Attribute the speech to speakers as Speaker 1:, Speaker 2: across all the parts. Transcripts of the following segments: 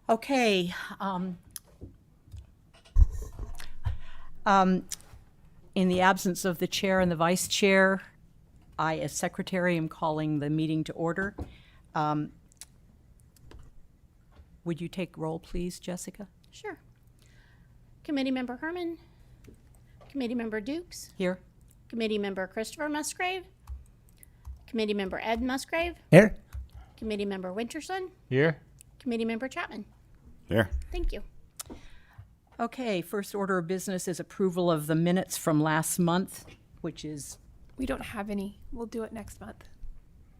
Speaker 1: Okay. In the absence of the chair and the vice chair, I, as secretary, am calling the meeting to order. Would you take roll, please, Jessica?
Speaker 2: Sure. Committee Member Herman, Committee Member Dukes,
Speaker 1: Here.
Speaker 2: Committee Member Christopher Musgrave, Committee Member Ed Musgrave,
Speaker 3: Here.
Speaker 2: Committee Member Winterson,
Speaker 3: Here.
Speaker 2: Committee Member Chapman.
Speaker 3: Here.
Speaker 2: Thank you.
Speaker 1: Okay, first order of business is approval of the minutes from last month, which is,
Speaker 4: We don't have any. We'll do it next month.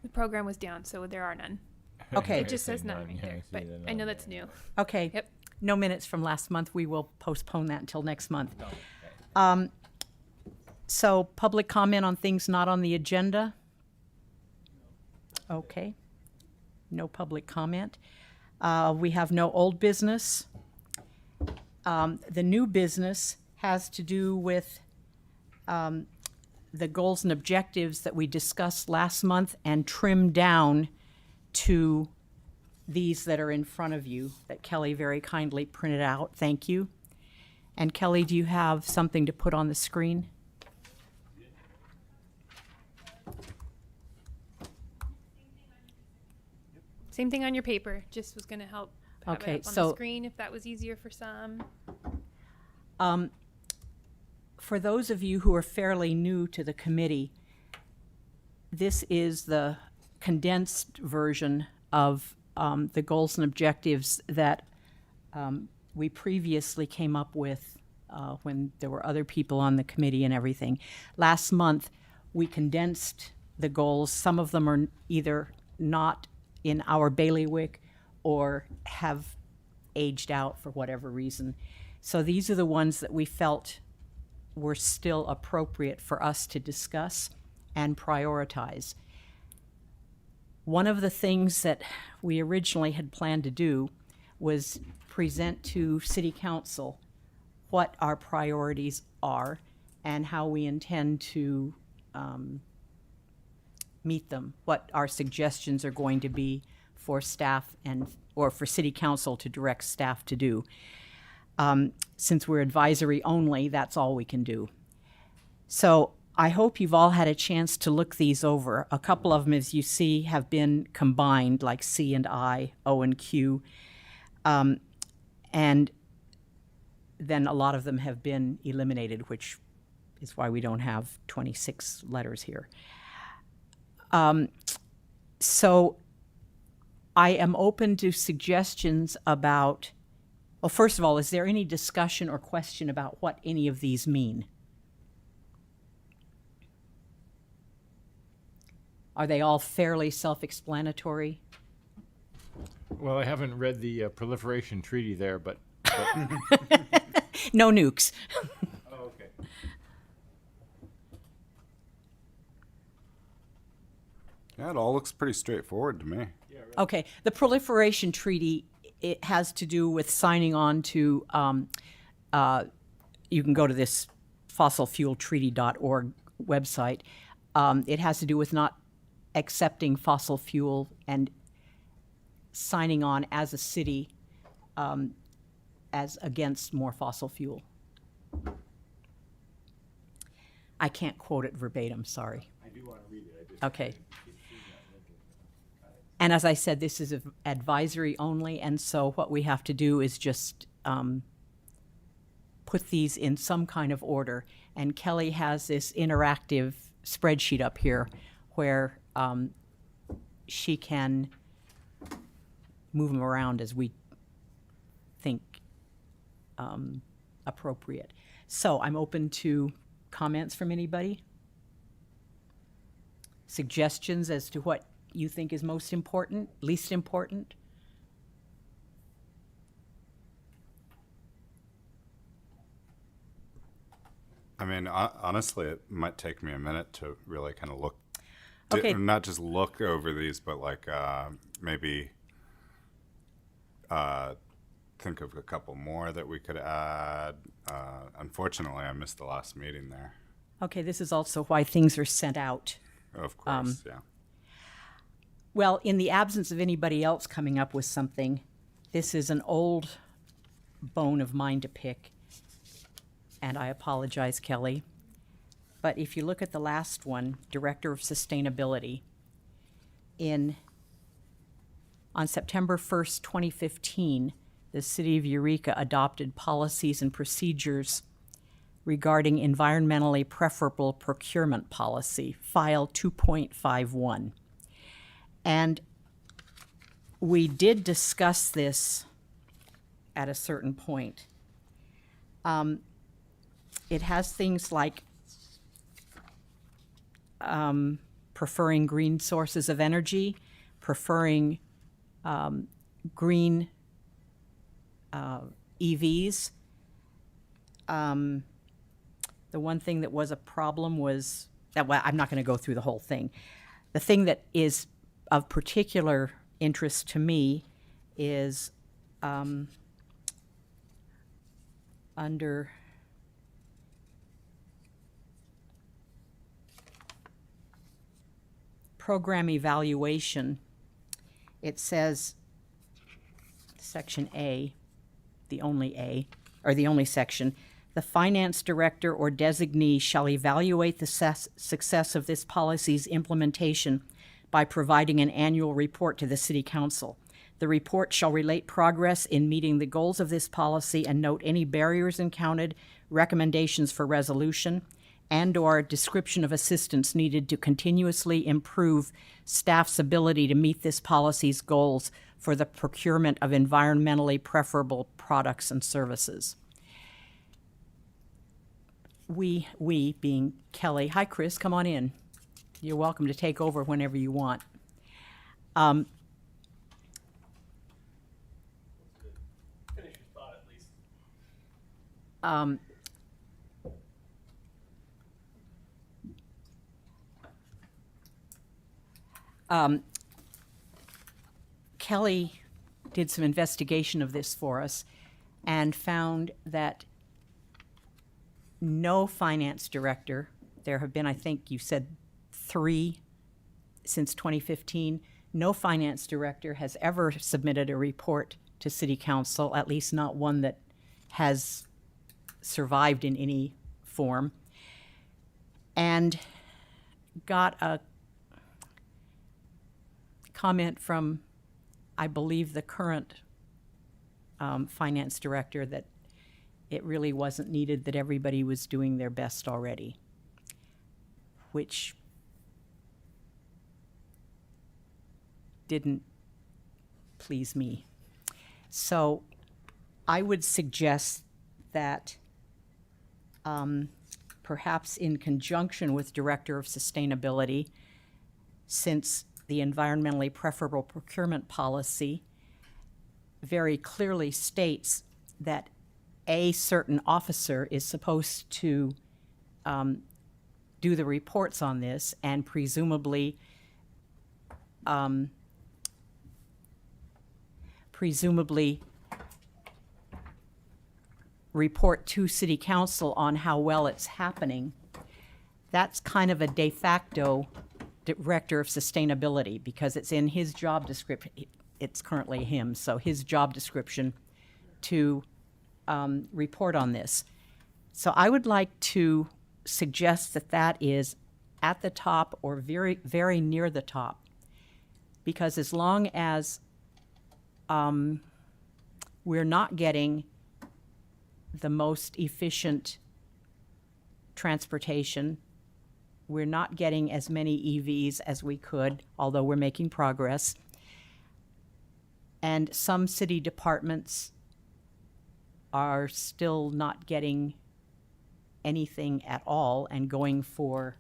Speaker 4: The program was down, so there are none.
Speaker 1: okay,
Speaker 4: It just says none right there, but I know that's new.
Speaker 1: okay.
Speaker 4: Yep.
Speaker 1: No minutes from last month. We will postpone that until next month. So public comment on things not on the agenda? Okay. No public comment. We have no old business. The new business has to do with the goals and objectives that we discussed last month and trimmed down to these that are in front of you that Kelly very kindly printed out. Thank you. And Kelly, do you have something to put on the screen?
Speaker 4: Same thing on your paper. Just was going to help have
Speaker 1: Okay,
Speaker 4: it up on
Speaker 1: so-
Speaker 4: the screen if that was easier for some.
Speaker 1: For those of you who are fairly new to the committee, this is the condensed version of the goals and objectives that we previously came up with when there were other people on the committee and everything. Last month, we condensed the goals. Some of them are either not in our bailiwick or have aged out for whatever reason. So these are the ones that we felt were still appropriate for us to discuss and prioritize. One of the things that we originally had planned to do was present to City Council what our priorities are and how we intend to meet them, what our suggestions are going to be for staff or for City Council to direct staff to do. Since we're advisory only, that's all we can do. So I hope you've all had a chance to look these over. A couple of them, as you see, have been combined, like C and I, O and Q. And then a lot of them have been eliminated, which is why we don't have 26 letters here. So I am open to suggestions about, well, first of all, is there any discussion or question about what any of these mean? Are they all fairly self-explanatory?
Speaker 3: Well, I haven't read the proliferation treaty there, but
Speaker 1: No nukes.
Speaker 3: oh, okay.
Speaker 5: Yeah, it all looks pretty straightforward to me.
Speaker 1: Okay, the proliferation treaty, it has to do with signing on to, you can go to this fossilfueltreaty.org website. It has to do with not accepting fossil fuel and signing on as a city as against more fossil fuel. I can't quote it verbatim, sorry.
Speaker 3: I do want to read it. I just
Speaker 1: Okay. And as I said, this is advisory only, and so what we have to do is just put these in some kind of order. And Kelly has this interactive spreadsheet up here where she can move them around as we think appropriate. So I'm open to comments from anybody. Suggestions as to what you think is most important, least important?
Speaker 5: I mean, honestly, it might take me a minute to really kind of look,
Speaker 1: Okay.
Speaker 5: not just look over these, but like maybe think of a couple more that we could add. Unfortunately, I missed the last meeting there.
Speaker 1: Okay, this is also why things are sent out.
Speaker 5: Of course, yeah.
Speaker 1: Well, in the absence of anybody else coming up with something, This is an old bone of mine to pick, and I apologize, Kelly. But if you look at the last one, Director of Sustainability, on September 1st, 2015, the City of Eureka adopted policies and procedures regarding environmentally preferable procurement policy, file 2.51. And we did discuss this at a certain point. It has things like preferring green sources of energy, preferring green EVs. The one thing that was a problem was that, well, I'm not going to go through the whole thing. The thing that is of particular interest to me is under program evaluation, it says, section A, the only section, the finance director or designee shall evaluate the success of this policy's implementation by providing an annual report to the City Council. The report shall relate progress in meeting the goals of this policy and note any barriers encountered, recommendations for resolution, and/or description of assistance needed to continuously improve staff's ability to meet this policy's goals for the procurement of environmentally preferable products and services. We being Kelly. Hi, Chris, come on in. You're welcome to take over whenever you want.
Speaker 6: Finish your thought at least.
Speaker 1: Kelly did some investigation of this for us and found that no finance director, there have been, I think you said 3 since 2015, no finance director has ever submitted a report to City Council, at least not one that has survived in any form, and got a comment from, I believe, the current finance director that it really wasn't needed, that everybody was doing their best already, which didn't please me. So I would suggest that perhaps in conjunction with Director of Sustainability, since the environmentally preferable procurement policy very clearly states that a certain officer is supposed to do the reports on this and presumably report to City Council on how well it's happening. That's kind of a de facto Director of Sustainability, because it's in his job description. It's currently him, so his job description to report on this. So I would like to suggest that that is at the top or very, very near the top, because as long as we're not getting the most efficient transportation, we're not getting as many EVs as we could, although we're making progress, and some city departments are still not getting anything at all and going for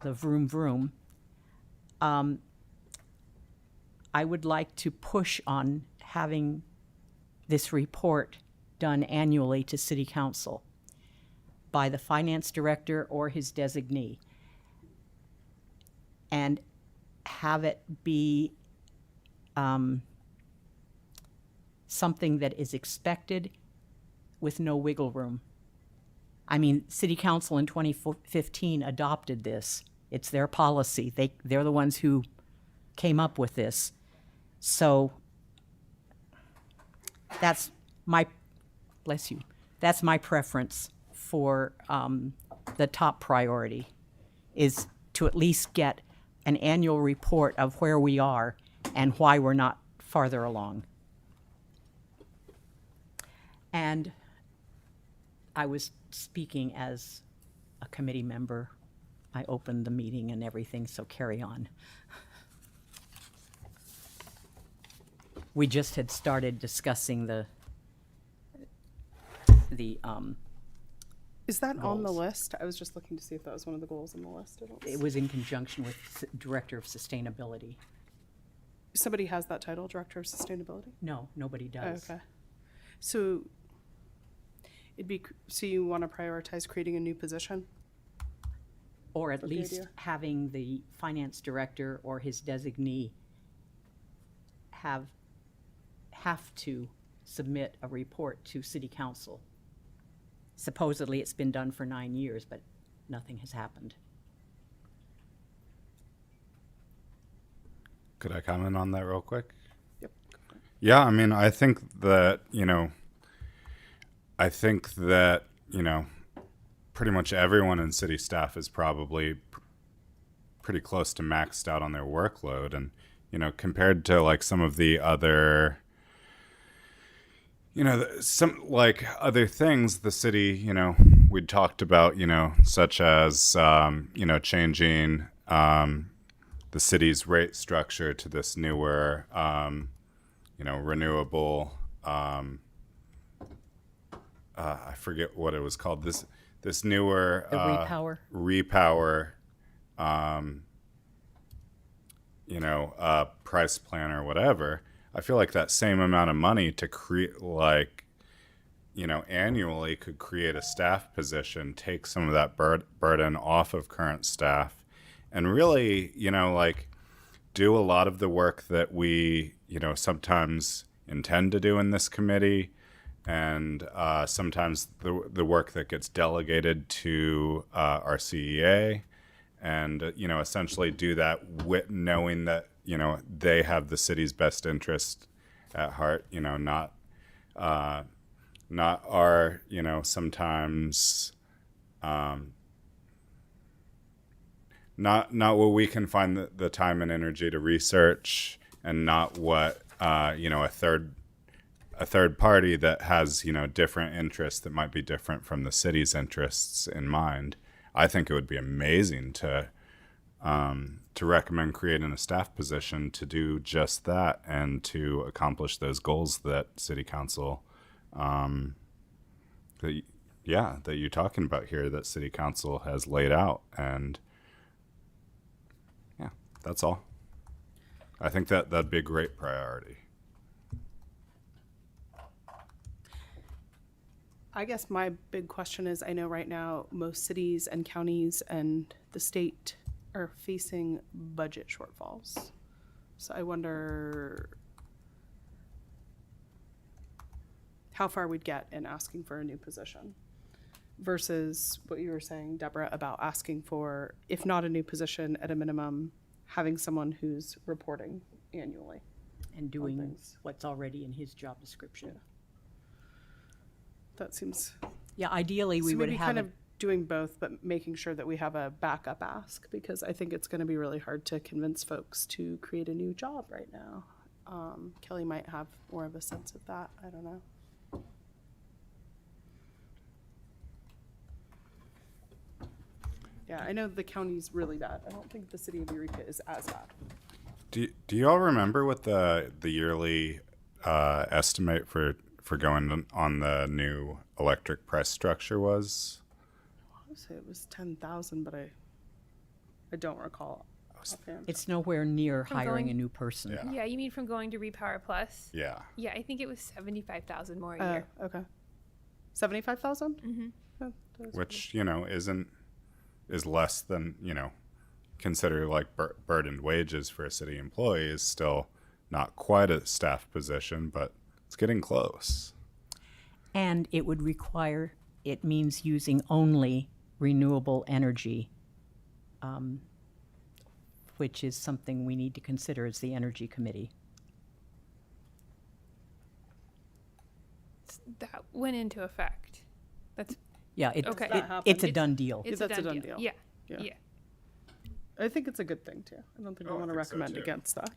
Speaker 1: the vroom vroom. I would like to push on having this report done annually to City Council by the finance director or his designee, and have it be something that is expected with no wiggle room. I mean, City Council in 2015 adopted this. It's their policy. They're the ones who came up with this. So that's my, bless you, that's my preference for the top priority, is to at least get an annual report of where we are and why we're not farther along. And I was speaking as a committee member. I opened the meeting and everything, so carry on. We just had started discussing the
Speaker 7: Is that on the
Speaker 1: Goals.
Speaker 7: list? I was just looking to see if that was one of the goals on the list. I don't
Speaker 1: it was in conjunction with Director of Sustainability.
Speaker 7: Somebody has that title, Director of Sustainability?
Speaker 1: No, nobody does.
Speaker 7: Okay. So so you want to prioritize creating a new position?
Speaker 1: Or at
Speaker 7: That's a good
Speaker 1: least
Speaker 7: idea.
Speaker 1: having the finance director or his designee have to submit a report to city council. Supposedly, it's been done for 9 years, but nothing has happened.
Speaker 5: Could I comment on that real quick?
Speaker 7: Yep.
Speaker 5: Yeah, I mean, I think that, pretty much everyone in city staff is probably pretty close to maxed out on their workload. And, compared to like some of the other, some like other things the city, we'd talked about, such as, changing the city's rate structure to this newer, renewable, I forget what it was called. This newer
Speaker 1: The repower?
Speaker 5: repower, price plan or whatever. I feel like that same amount of money to create, annually could create a staff position, take some of that burden off of current staff, and really, do a lot of the work that we, sometimes intend to do in this committee, and sometimes the work that gets delegated to our CEA, and essentially do that with knowing that they have the city's best interest at heart. Not our sometimes not what we can find the time and energy to research, and not what a third party that has different interests that might be different from the city's interests in mind. I think it would be amazing to recommend creating a staff position to do just that and to accomplish those goals that city council that you're talking about here, that city council has laid out. And yeah, that's all. I think that'd be a great priority.
Speaker 7: I guess my big question is, I know right now most cities and counties and the state are facing budget shortfalls. So I wonder how far we'd get in asking for a new position versus what you were saying, Deborah, about asking for, if not a new position, at a minimum, having someone who's reporting annually.
Speaker 1: And doing
Speaker 7: things.
Speaker 1: what's already in his job description.
Speaker 7: That seems,
Speaker 1: Yeah, ideally, we
Speaker 7: so
Speaker 1: would
Speaker 7: maybe
Speaker 1: have
Speaker 7: kind
Speaker 1: a-
Speaker 7: of doing both, but making sure that we have a backup ask, because I think it's going to be really hard to convince folks to create a new job right now. Kelly might have more of a sense of that. I don't know. Yeah, I know the county's really bad. I don't think the city of Eureka is as bad.
Speaker 5: Do you all remember what the yearly estimate for going on the new electric price structure was?
Speaker 7: I would say it was 10,000, but I don't recall offhand.
Speaker 1: It's nowhere near
Speaker 4: From
Speaker 1: hiring
Speaker 4: going-
Speaker 1: a new person.
Speaker 5: Yeah.
Speaker 4: Yeah, you mean from going to Repower Plus?
Speaker 5: Yeah.
Speaker 4: Yeah, I think it was 75,000 more a year.
Speaker 7: Okay. 75,000?
Speaker 4: Mm-hmm.
Speaker 5: Which is less than consider like burdened wages for a city employee, is still not quite a staff position, but it's getting close.
Speaker 1: And it would require, it means using only renewable energy, which is something we need to consider as the Energy Committee.
Speaker 4: that went into effect. That's
Speaker 1: Yeah,
Speaker 4: Okay.
Speaker 7: That happened.
Speaker 1: it's a done deal.
Speaker 4: it's
Speaker 7: That's
Speaker 4: a done deal. Yeah.
Speaker 7: Yeah.
Speaker 4: Yeah.
Speaker 7: I think it's a good thing too. I don't think I
Speaker 5: Oh, I
Speaker 7: want to
Speaker 5: think so,
Speaker 7: recommend
Speaker 5: too.
Speaker 7: against that.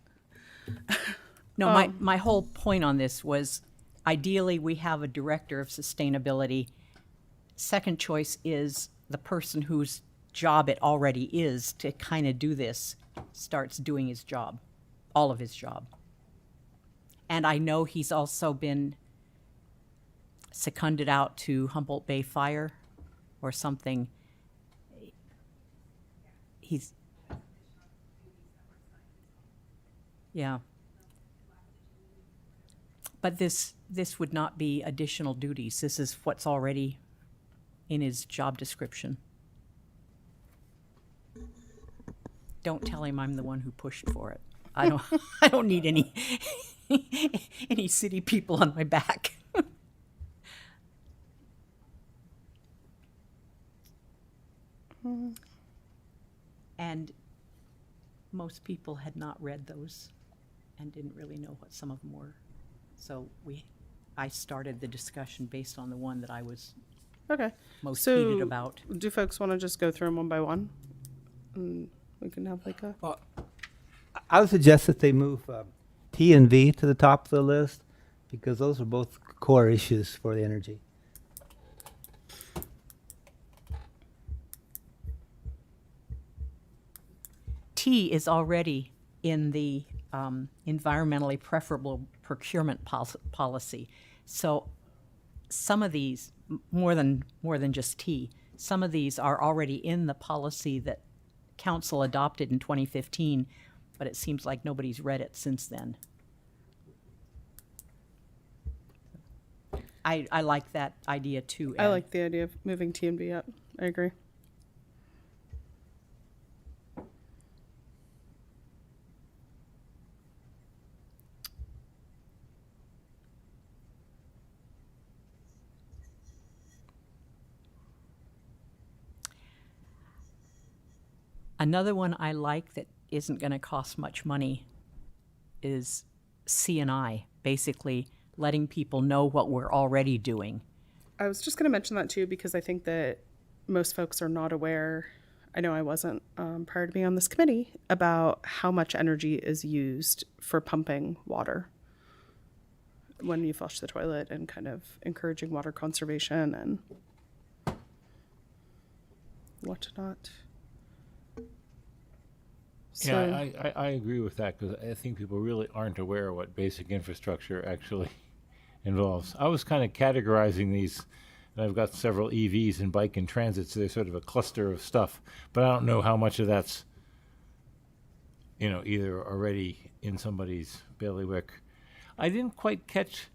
Speaker 1: No, my whole point on this was ideally we have a director of sustainability. Second choice is the person whose job it already is to kind of do this starts doing his job, all of his job. And I know he's also been seconded out to Humboldt Bay Fire or something. He's, yeah. But this would not be additional duties. This is what's already in his job description. Don't tell him I'm the one who pushed for it. I don't need any any city people on my back. And most people had not read those and didn't really know what some of them were. So I started the discussion based on the one that I was
Speaker 7: Okay.
Speaker 1: most
Speaker 7: So,
Speaker 1: heated about.
Speaker 7: do folks want to just go through them one by one? And we can have like a.
Speaker 8: I would suggest that they move T and V to the top of the list because those are both core issues for the energy.
Speaker 1: T is already in the environmentally preferable procurement policy. So some of these, more than just T, some of these are already in the policy that council adopted in 2015, but it seems like nobody's read it since then. I like that idea too.
Speaker 7: I
Speaker 1: Ed.
Speaker 7: like the idea of moving T and B up. I agree.
Speaker 1: Another one I like that isn't going to cost much money is C&I, basically letting people know what we're already doing.
Speaker 7: I was just going to mention that too because I think that most folks are not aware. I know I wasn't prior to being on this committee about how much energy is used for pumping water when you flush the toilet and kind of encouraging water conservation and whatnot.
Speaker 3: Yeah, I agree with that because I think people really aren't aware of what basic infrastructure actually involves. I was kind of categorizing these, and I've got several EVs and bike and transit, so they're sort of a cluster of stuff. But I don't know how much of that's, either already in somebody's bailiwick. I didn't quite catch,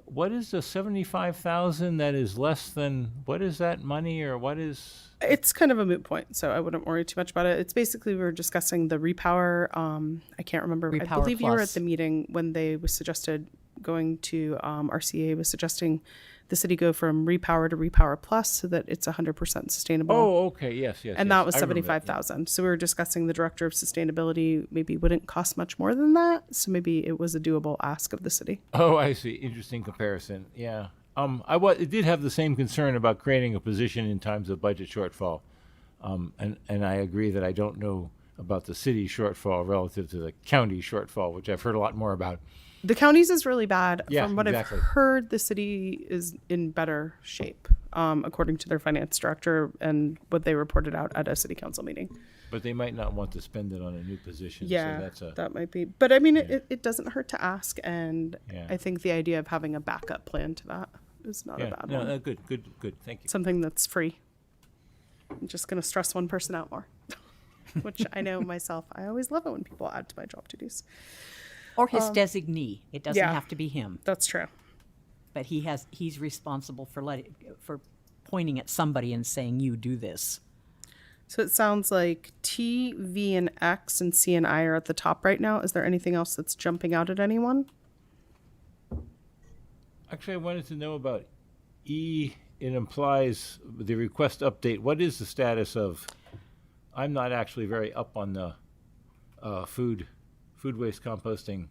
Speaker 3: what is the 75,000 that is less than, what is that money or what is?
Speaker 7: It's kind of a moot point, so I wouldn't worry too much about it. It's basically we were discussing the repower. I can't remember. I
Speaker 1: Repower
Speaker 7: believe you were at
Speaker 1: Plus.
Speaker 7: the meeting when they was suggested going to RCA was suggesting the city go from repower to repower plus so that it's 100% sustainable.
Speaker 3: Oh, okay, yes.
Speaker 7: and
Speaker 3: yes,
Speaker 7: that was
Speaker 3: I remember that,
Speaker 7: 75,000. So we were discussing the director of sustainability maybe wouldn't cost much more than that. So maybe it was a doable ask of the city.
Speaker 3: yeah. Oh, I see. Interesting comparison. Yeah. It did have the same concern about creating a position in times of budget shortfall. And I agree that I don't know about the city shortfall relative to the county shortfall, which I've heard a lot more about.
Speaker 7: The counties is really bad.
Speaker 3: Yeah,
Speaker 7: From what
Speaker 3: exactly.
Speaker 7: I've heard, the city is in better shape, according to their finance director and what they reported out at a city council meeting.
Speaker 3: But they might not want to spend it on a new position.
Speaker 7: Yeah,
Speaker 3: So that's a,
Speaker 7: that might be. But I mean, it doesn't hurt to ask. And
Speaker 3: Yeah.
Speaker 7: I think the idea of having a backup plan to that is not a
Speaker 3: yeah.
Speaker 7: bad
Speaker 3: No,
Speaker 7: one.
Speaker 3: good. Thank you.
Speaker 7: Something that's free. I'm just going to stress one person out more, which I know myself. I always love it when people add to my job duties.
Speaker 1: Or his designee. It doesn't
Speaker 7: yeah.
Speaker 1: have to be him,
Speaker 7: That's true.
Speaker 1: but he's responsible for pointing at somebody and saying, you do this.
Speaker 7: So it sounds like T, V, and X and C and I are at the top right now. Is there anything else that's jumping out at anyone?
Speaker 3: Actually, I wanted to know about E. It implies the request update. What is the status of? I'm not actually very up on the food waste composting.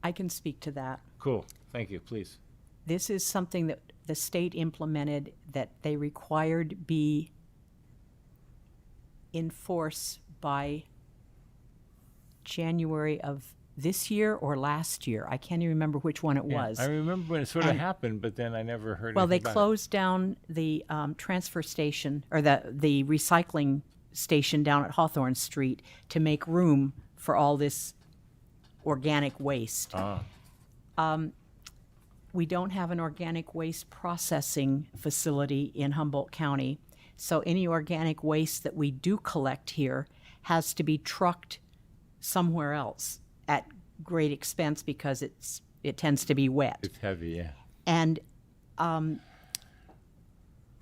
Speaker 1: I can speak to that.
Speaker 3: Cool. Thank you. Please.
Speaker 1: This is something that the state implemented that they required be in force by January of this year or last year. I can't even remember which one it
Speaker 3: Yeah,
Speaker 1: was.
Speaker 3: I remember when it sort of
Speaker 1: And-
Speaker 3: happened, but then I never heard
Speaker 1: Well, they
Speaker 3: anything about
Speaker 1: closed down the transfer station, or the recycling station down at Hawthorne Street to make room for all this organic waste.
Speaker 3: it. Ah,
Speaker 1: We don't have an organic waste processing facility in Humboldt County, so any organic waste that we do collect here has to be trucked somewhere else at great expense because it tends to be wet.
Speaker 3: it's heavy, yeah.
Speaker 1: And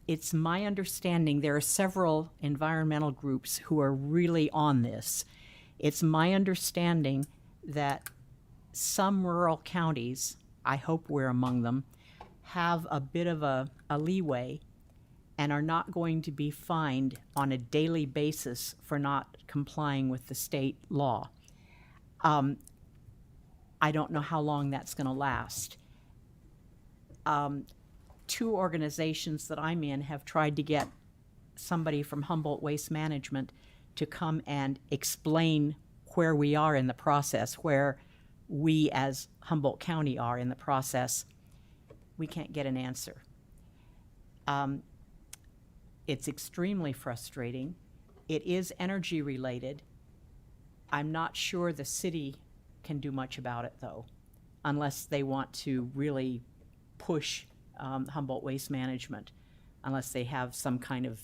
Speaker 1: it's my understanding there are several environmental groups who are really on this. It's my understanding that some rural counties, I hope we're among them, have a bit of a leeway and are not going to be fined on a daily basis for not complying with the state law. I don't know how long that's going to last. Two organizations that I'm in have tried to get somebody from Humboldt Waste Management to come and explain where we are in the process, where we as Humboldt County are in the process. We can't get an answer. It's extremely frustrating. It is energy related. I'm not sure the city can do much about it, though, unless they want to really push Humboldt Waste Management, unless they have some kind of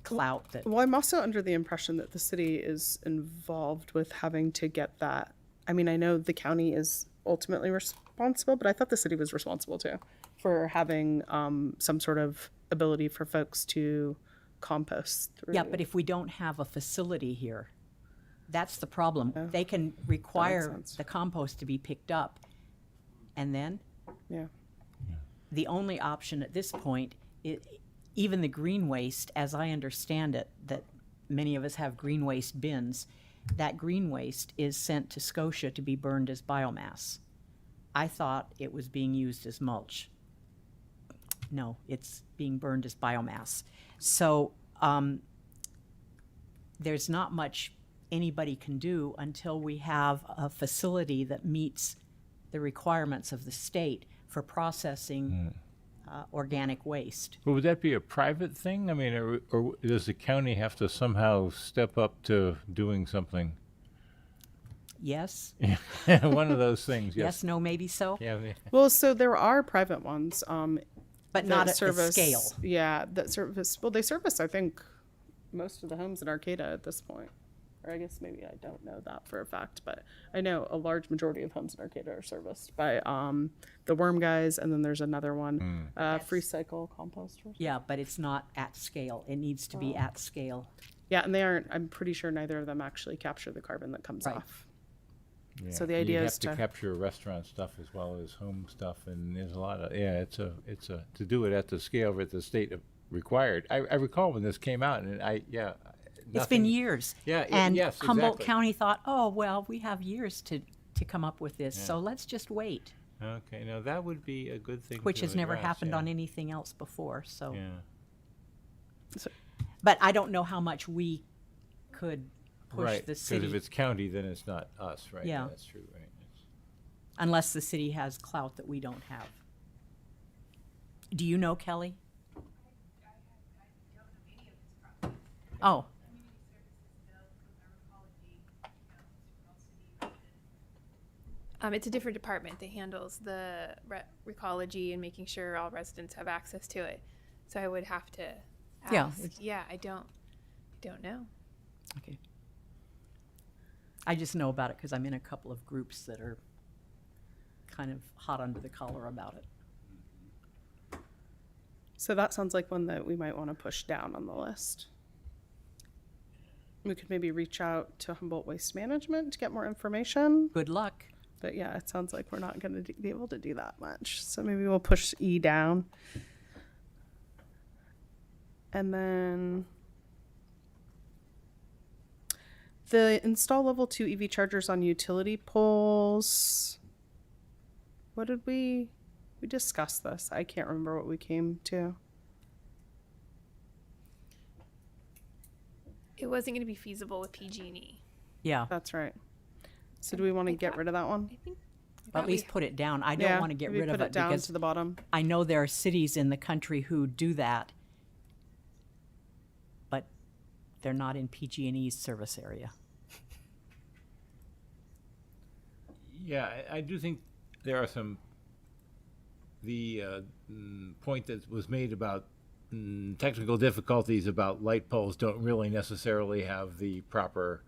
Speaker 1: clout that.
Speaker 7: Well, I'm also under the impression that the city is involved with having to get that. I mean, I know the county is ultimately responsible, but I thought the city was responsible too for having some sort of ability for folks to compost through.
Speaker 1: Yeah, but if we don't have a facility here, that's the problem. They can require
Speaker 7: sense.
Speaker 1: the compost to be picked up, and then
Speaker 7: Yeah.
Speaker 1: the only option at this point, even the green waste, as I understand it, that many of us have green waste bins, that green waste is sent to Scotia to be burned as biomass. I thought it was being used as mulch. No, it's being burned as biomass. So there's not much anybody can do until we have a facility that meets the requirements of the state for processing organic waste.
Speaker 3: But would that be a private thing? I mean, or does the county have to somehow step up to doing something?
Speaker 1: Yes?
Speaker 3: One of those things,
Speaker 1: Yes,
Speaker 3: yes.
Speaker 1: no, maybe so?
Speaker 3: Yeah,
Speaker 7: Well, so there are private ones.
Speaker 1: But
Speaker 7: that
Speaker 1: not at the
Speaker 7: service,
Speaker 1: scale.
Speaker 7: Yeah, that service. Well, they service, I think, most of the homes in Arcata at this point. Or I guess maybe I don't know that for a fact, but I know a large majority of homes in Arcata are serviced by the Worm Guys, and then there's another one, Free Cycle Composters.
Speaker 1: Yeah, but it's not at scale. It needs to be at scale.
Speaker 7: Yeah, and they aren't. I'm pretty sure neither of them actually capture the carbon that comes
Speaker 1: Right.
Speaker 7: off.
Speaker 3: yeah.
Speaker 7: So the idea
Speaker 3: you
Speaker 7: is
Speaker 3: have to
Speaker 7: to-
Speaker 3: capture restaurant stuff as well as home stuff, and there's a lot of it's a to do it at the scale that the state required. I recall when this came out, and
Speaker 1: It's been
Speaker 3: nothing-
Speaker 1: years.
Speaker 3: Yeah,
Speaker 1: And
Speaker 3: yes,
Speaker 1: Humboldt
Speaker 3: exactly.
Speaker 1: County thought, oh, well, we have years to come up with this, so let's just wait,
Speaker 3: Okay, now that would be a good thing.
Speaker 1: which
Speaker 3: to
Speaker 1: has never
Speaker 3: address,
Speaker 1: happened
Speaker 3: yeah.
Speaker 1: on anything else before, so.
Speaker 3: Yeah.
Speaker 1: But I don't know how much we could push
Speaker 3: Right,
Speaker 1: the
Speaker 3: because
Speaker 1: city,
Speaker 3: if it's county, then it's not us, right?
Speaker 1: Yeah.
Speaker 3: That's true, right?
Speaker 1: unless the city has clout that we don't have. Do you know, Kelly? Oh,
Speaker 4: It's a different department that handles the ecology and making sure all residents have access to it. So I would have to ask.
Speaker 1: Yeah,
Speaker 4: Yeah, I don't know.
Speaker 1: okay. I just know about it because I'm in a couple of groups that are kind of hot under the collar about it.
Speaker 7: So that sounds like one that we might want to push down on the list. We could maybe reach out to Humboldt Waste Management to get more information.
Speaker 1: Good luck.
Speaker 7: But yeah, it sounds like we're not going to be able to do that much. So maybe we'll push E down. And then the install level 2 EV chargers on utility poles. What did we We discussed this. I can't remember what we came to.
Speaker 4: It wasn't going to be feasible with PG&E.
Speaker 1: Yeah,
Speaker 7: That's right. So do we want to get rid of that one?
Speaker 4: I think.
Speaker 1: at least put it down. I don't want to get
Speaker 7: maybe
Speaker 1: rid of
Speaker 7: put
Speaker 1: it
Speaker 7: down
Speaker 1: because
Speaker 7: to the bottom.
Speaker 1: I know there are cities in the country who do that, but they're not in PG&E's service area.
Speaker 3: Yeah, I do think there are the point that was made about technical difficulties about light poles don't really necessarily have the proper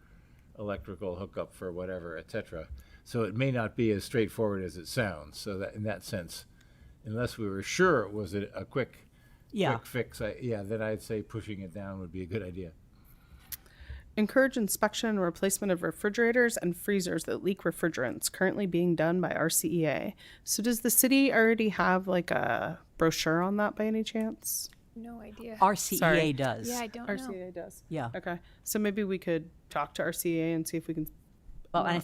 Speaker 3: electrical hookup for whatever, etc. So it may not be as straightforward as it sounds. So that in that sense, unless we were sure it was a quick fix, then I'd say pushing it down would be a good idea.
Speaker 7: Encourage inspection and replacement of refrigerators and freezers that leak refrigerants, currently being done by RCEA. So does the city already have like a brochure on that by any chance?
Speaker 4: No idea.
Speaker 1: RCEA
Speaker 7: Sorry.
Speaker 1: does.
Speaker 4: Yeah, I don't know.
Speaker 7: RCEA does.
Speaker 1: Yeah.
Speaker 7: Okay. So maybe we could talk to RCEA and see if we can.
Speaker 1: Well, and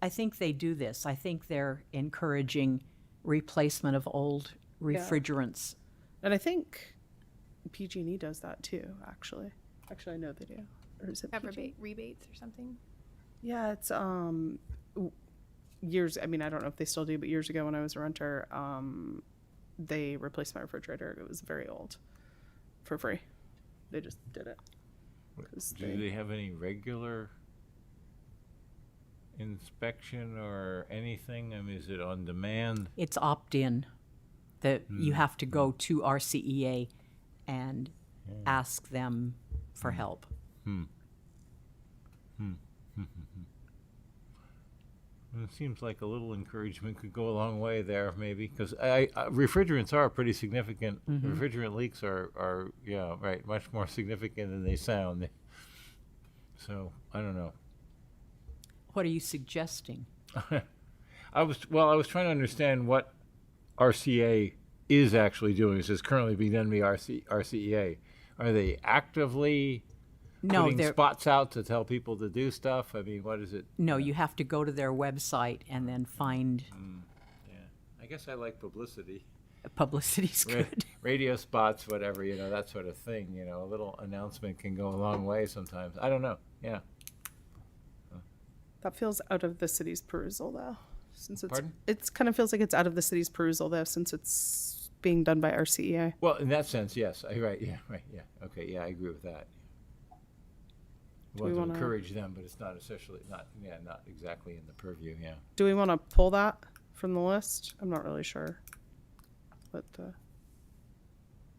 Speaker 1: I think they do this. I think they're encouraging replacement of old refrigerants.
Speaker 7: And I think PG&E does that too, actually. Actually, I know they do. Or is it
Speaker 4: Have
Speaker 7: PG&E?
Speaker 4: rebates or something.
Speaker 7: Yeah, it's years. I mean, I don't know if they still do, but years ago when I was a renter, they replaced my refrigerator. It was very old, for free. They just did it. 'Cause
Speaker 3: Do they have any regular inspection or anything? I mean, is it on demand?
Speaker 1: It's opt-in. That you have to go to RCEA and ask them for help.
Speaker 3: It seems like a little encouragement could go a long way there, maybe, because refrigerants are pretty significant. Refrigerant leaks are much more significant than they sound. So I don't know.
Speaker 1: What are you suggesting?
Speaker 3: I was trying to understand what RCA is actually doing. It says currently being done by RCEA. Are they actively
Speaker 1: No,
Speaker 3: putting
Speaker 1: they're
Speaker 3: spots out to tell people to do stuff? I mean, what is it?
Speaker 1: no. You have to go to their website and then find
Speaker 3: I guess I like publicity.
Speaker 1: publicity's
Speaker 3: Ra-
Speaker 1: good.
Speaker 3: Radio spots, whatever, that sort of thing. A little announcement can go a long way sometimes. I don't know. Yeah.
Speaker 7: That feels out of the city's perusal, though. Since
Speaker 3: Pardon?
Speaker 7: It kind of feels like it's out of the city's perusal, though, since it's being done by RCEA.
Speaker 3: Well, in that sense, yes. Right. Yeah. Right. Yeah. Okay. Yeah, I agree with that.
Speaker 7: Do
Speaker 3: We
Speaker 7: we
Speaker 3: want
Speaker 7: wanna-
Speaker 3: to encourage them, but it's not essentially not exactly in the purview. Yeah.
Speaker 7: Do we want to pull that from the list? I'm not really sure. But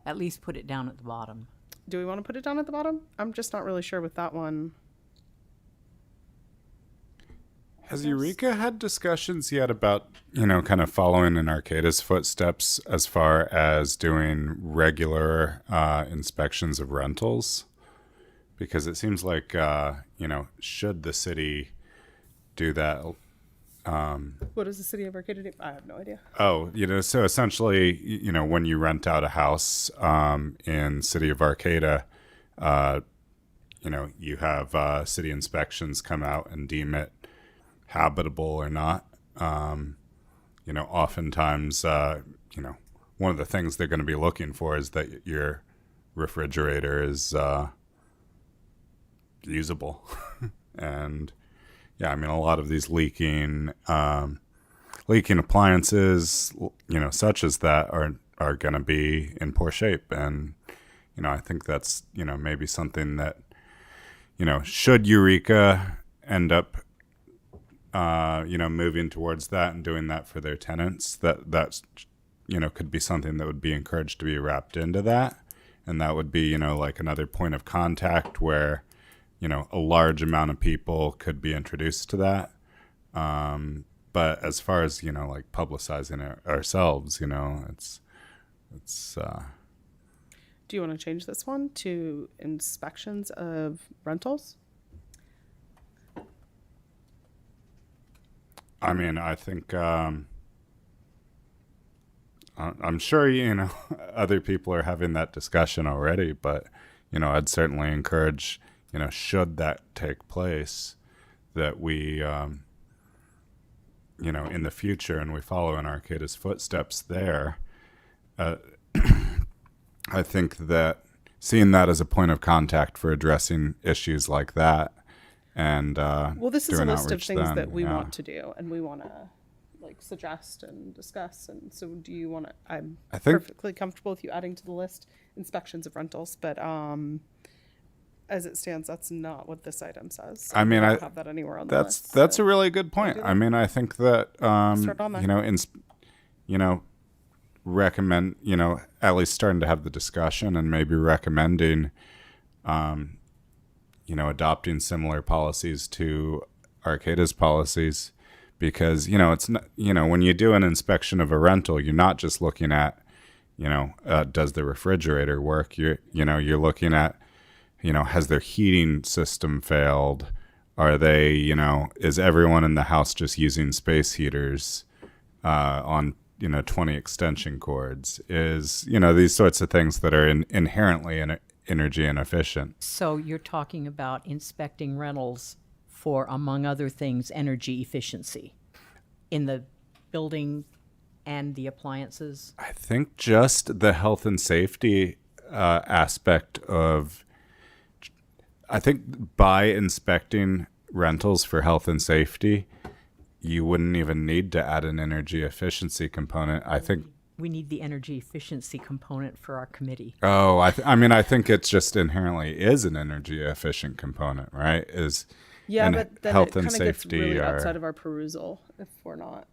Speaker 1: At least put it down at the bottom.
Speaker 7: do we want to put it down at the bottom? I'm just not really sure with that one.
Speaker 5: Has Eureka had discussions yet about, kind of following in Arcada's footsteps as far as doing regular inspections of rentals? Because it seems like, should the city do that?
Speaker 7: What does the city of Arcata do? I have no idea.
Speaker 5: Oh, so essentially, when you rent out a house in city of Arcata, you have city inspections come out and deem it habitable or not. Oftentimes, one of the things they're going to be looking for is that your refrigerator is usable. And yeah, I mean, a lot of these leaking appliances, such as that are going to be in poor shape. And, I think that's, maybe something that, should Eureka end up, moving towards that and doing that for their tenants, that's, could be something that would be encouraged to be wrapped into that. And that would be, like another point of contact where, a large amount of people could be introduced to that. But as far as, like publicizing it ourselves, it's
Speaker 7: Do you want to change this one to inspections of rentals?
Speaker 5: I mean, I think I'm sure other people are having that discussion already, but I'd certainly encourage, should that take place, that we you know, in the future, and we follow in Arcata's footsteps there, I think that seeing that as a point of contact for addressing issues like that, and
Speaker 7: Well, this is a
Speaker 5: doing
Speaker 7: list of
Speaker 5: outreach
Speaker 7: things
Speaker 5: then,
Speaker 7: that we
Speaker 5: yeah.
Speaker 7: want to do and we want to like suggest and discuss. And so do you want to, I'm
Speaker 5: I think-
Speaker 7: perfectly comfortable with you adding to the list inspections of rentals, but as it stands, that's not what this item says.
Speaker 5: I mean,
Speaker 7: We
Speaker 5: I
Speaker 7: don't have that anywhere on the
Speaker 5: that's
Speaker 7: list.
Speaker 5: that's
Speaker 7: so-
Speaker 5: a really good point.
Speaker 7: do
Speaker 5: I
Speaker 7: that.
Speaker 5: mean, I think that
Speaker 7: Start on there.
Speaker 5: you know, recommend, you know, at least starting to have the discussion and maybe recommending, you know, adopting similar policies to Arcata's policies, because, you know, it's not, you know, when you do an inspection of a rental, you're not just looking at, you know, does the refrigerator work? You're looking at, you know, has their heating system failed? Are they, you know, is everyone in the house just using space heaters on, you know, 20 extension cords? Is, you know, these sorts of things that are inherently energy inefficient.
Speaker 1: So you're talking about inspecting rentals for, among other things, energy efficiency in the building and the appliances?
Speaker 5: I think just the health and safety aspect of, I think by inspecting rentals for health and safety, you wouldn't even need to add an energy efficiency component. I think,
Speaker 1: We need the energy efficiency component for our committee.
Speaker 5: oh, I mean, I think it's just inherently is an energy efficient component, right?
Speaker 7: Yeah,
Speaker 5: and
Speaker 7: but then
Speaker 5: health
Speaker 7: it
Speaker 5: and
Speaker 7: kind of gets
Speaker 5: safety
Speaker 7: really
Speaker 5: are-
Speaker 7: outside of our perusal if we're not,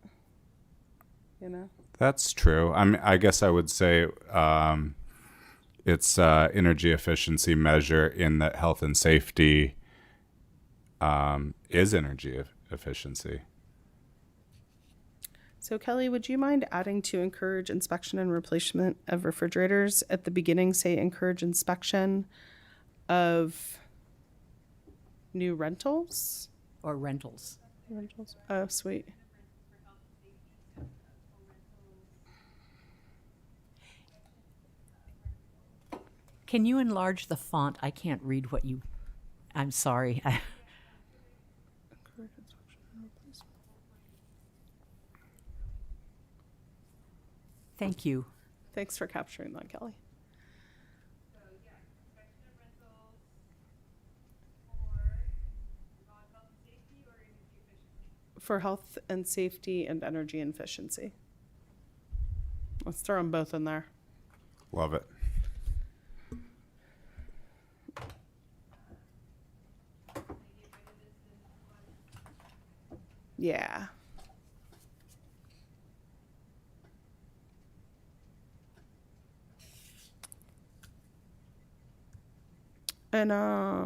Speaker 7: you know?
Speaker 5: That's true. I mean, I guess I would say it's energy efficiency measure in that health and safety is energy efficiency.
Speaker 7: So Kelly, would you mind adding to encourage inspection and replacement of refrigerators at the beginning? Say encourage inspection of new rentals.
Speaker 1: Or rentals.
Speaker 7: Rentals. Oh, sweet.
Speaker 1: Can you enlarge the font? I can't read what you, I'm sorry. Thank you.
Speaker 7: Thanks for capturing that, Kelly. For health and safety and energy efficiency. Let's throw them both in there.
Speaker 5: Love it.
Speaker 7: Yeah. And I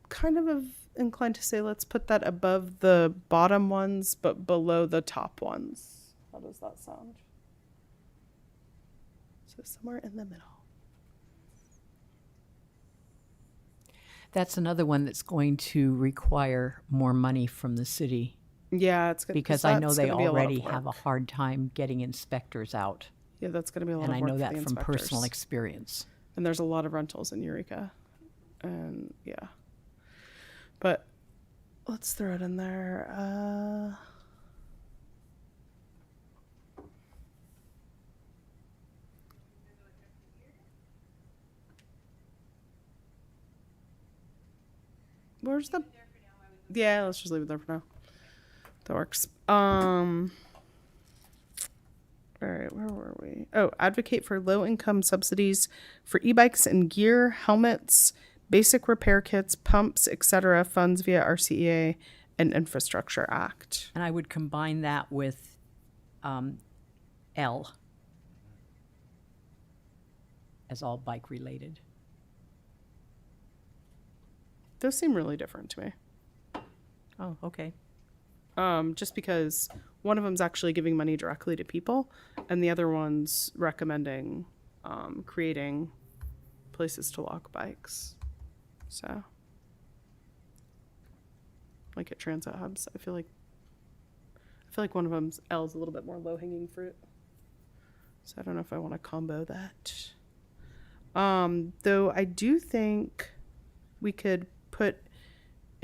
Speaker 7: kind of am inclined to say let's put that above the bottom ones, but below the top ones. How does that sound? So somewhere in the middle.
Speaker 1: That's another one that's going to require more money from the city
Speaker 7: Yeah, it's good
Speaker 1: because I know
Speaker 7: that's
Speaker 1: they
Speaker 7: gonna be a lot of
Speaker 1: already have a
Speaker 7: work.
Speaker 1: hard time getting inspectors out.
Speaker 7: Yeah, that's going to be a lot
Speaker 1: And
Speaker 7: of
Speaker 1: I
Speaker 7: work
Speaker 1: know
Speaker 7: for
Speaker 1: that
Speaker 7: the
Speaker 1: from personal
Speaker 7: inspectors.
Speaker 1: experience.
Speaker 7: And there's a lot of rentals in Eureka. And yeah. But let's throw it in there. Where's the Yeah, let's just leave it there for now. That works. All right, where were we? Oh, advocate for low income subsidies for e-bikes and gear, helmets, basic repair kits, pumps, etc. funds via RCEA and Infrastructure Act.
Speaker 1: And I would combine that with L as all bike related.
Speaker 7: Those seem really different to me.
Speaker 1: Oh, okay.
Speaker 7: Just because one of them's actually giving money directly to people, and the other one's recommending creating places to lock bikes. So, like at transit hubs, I feel like one of them's L's a little bit more low hanging fruit. So I don't know if I want to combo that. Though I do think we could put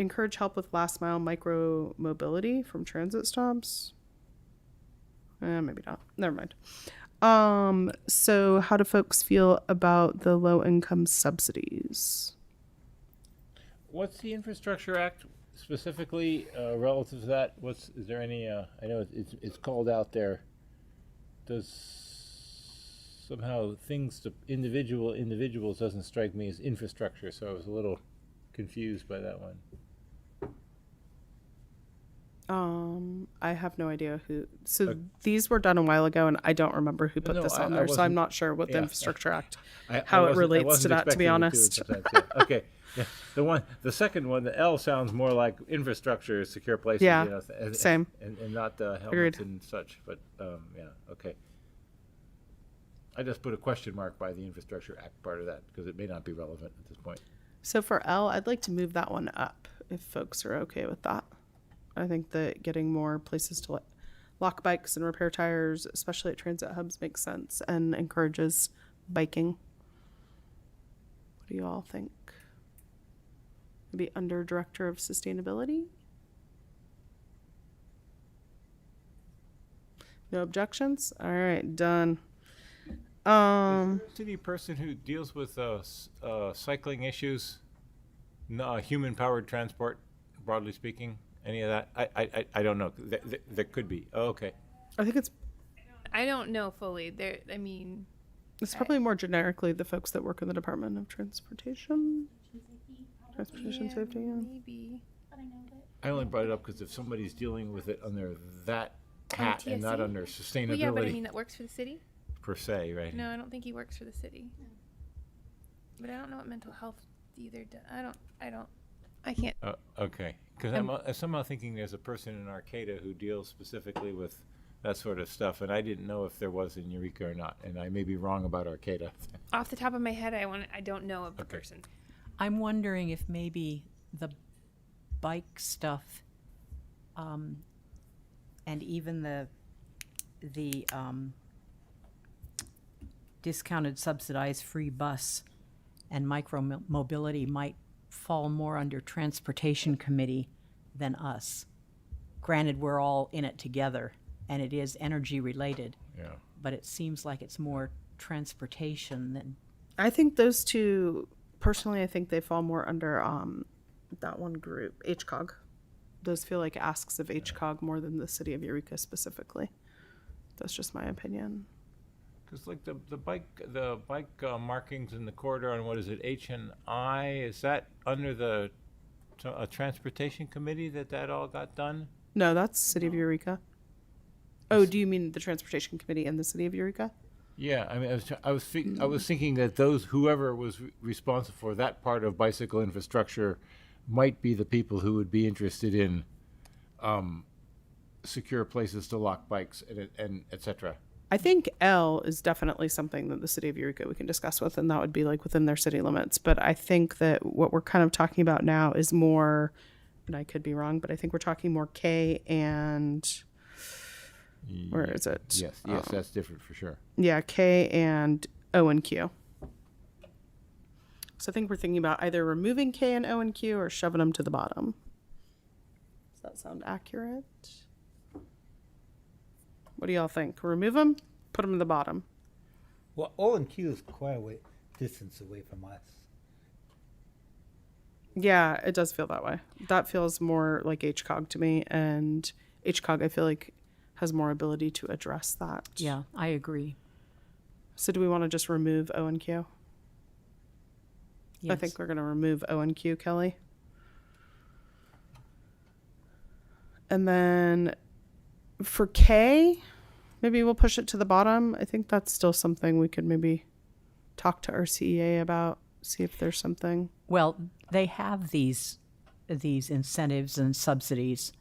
Speaker 7: encourage help with last mile micro mobility from transit stops. Maybe not. Never mind. So how do folks feel about the low income subsidies?
Speaker 3: What's the Infrastructure Act specifically relative to that? Is there any? I know it's called out there. Does somehow things to individuals doesn't strike me as infrastructure, so I was a little confused by that one.
Speaker 7: I have no idea who. So these were done a while ago, and I don't remember who put
Speaker 3: No,
Speaker 7: this
Speaker 3: I-
Speaker 7: on
Speaker 3: I
Speaker 7: there. So I'm
Speaker 3: wasn't-
Speaker 7: not sure what the
Speaker 3: yeah.
Speaker 7: Infrastructure Act,
Speaker 3: I
Speaker 7: how it
Speaker 3: wasn't- I
Speaker 7: relates to
Speaker 3: wasn't
Speaker 7: that. To be
Speaker 3: expecting it
Speaker 7: honest,
Speaker 3: sometimes, yeah. Okay. Yeah. The second one, the L sounds more like infrastructure, secure places.
Speaker 7: Yeah,
Speaker 3: You know,
Speaker 7: same.
Speaker 3: And not helmets
Speaker 7: Agreed.
Speaker 3: and such. But yeah, okay. I just put a question mark by the Infrastructure Act part of that because it may not be relevant at this point.
Speaker 7: So for L, I'd like to move that one up if folks are okay with that. I think that getting more places to lock bikes and repair tires, especially at transit hubs, makes sense and encourages biking. What do you all think? Maybe under Director of Sustainability? No objections? All right, done.
Speaker 3: Is there a city person who deals with cycling issues, human powered transport, broadly speaking? Any of that? I don't know. There could be. Oh, okay.
Speaker 7: I think
Speaker 4: I don't know fully. I mean,
Speaker 7: it's probably more generically the folks that work in the Department of Transportation. Transportation
Speaker 4: yeah,
Speaker 7: safety, yeah.
Speaker 4: maybe.
Speaker 3: I only brought it up because if somebody's dealing with it under that hat and not
Speaker 4: TSC?
Speaker 3: under sustainability
Speaker 4: Well, yeah, but I mean that works for the city.
Speaker 3: per se, right?
Speaker 4: No, I don't think he works for the city. But I don't know what mental health either does. I can't.
Speaker 3: Okay, because I'm somehow thinking there's a person in Arcata who deals specifically with that sort of stuff, and I didn't know if there was in Eureka or not, and I may be wrong about Arcata.
Speaker 4: Off the top of my head, I don't know of the
Speaker 3: Okay.
Speaker 4: person.
Speaker 1: I'm wondering if maybe the bike stuff, and even the discounted subsidized free bus and micro mobility might fall more under Transportation Committee than us. Granted, we're all in it together, and it is energy related,
Speaker 3: Yeah.
Speaker 1: but it seems like it's more transportation than.
Speaker 7: I think those two, personally, I think they fall more under that one group, HCOG. Those feel like asks of HCOG more than the city of Eureka specifically. That's just my opinion.
Speaker 3: Because like the bike markings in the corridor on what is it, H&I, is that under the Transportation Committee that all got done?
Speaker 7: No, that's city of Eureka. Oh, do you mean the Transportation Committee in the city of Eureka?
Speaker 3: Yeah, I mean, I was thinking that whoever was responsible for that part of bicycle infrastructure might be the people who would be interested in secure places to lock bikes and et cetera.
Speaker 7: I think L is definitely something that the city of Eureka we can discuss with, and that would be like within their city limits. But I think that what we're kind of talking about now is more, and I could be wrong, but I think we're talking more K and where is it?
Speaker 3: Yes, that's different for sure.
Speaker 7: Yeah, K and O and Q. So I think we're thinking about either removing K and O and Q or shoving them to the bottom. Does that sound accurate? What do y'all think? Remove them? Put them in the bottom?
Speaker 8: Well, O and Q is quite a distance away from us.
Speaker 7: Yeah, it does feel that way. That feels more like HCOG to me, and HCOG I feel like has more ability to address that.
Speaker 1: Yeah, I agree.
Speaker 7: So do we want to just remove O and Q? I
Speaker 1: Yes.
Speaker 7: think we're going to remove O and Q, Kelly. And then for K, maybe we'll push it to the bottom. I think that's still something we could maybe talk to our CEA about, see if there's something.
Speaker 1: Well, they have these incentives and subsidies.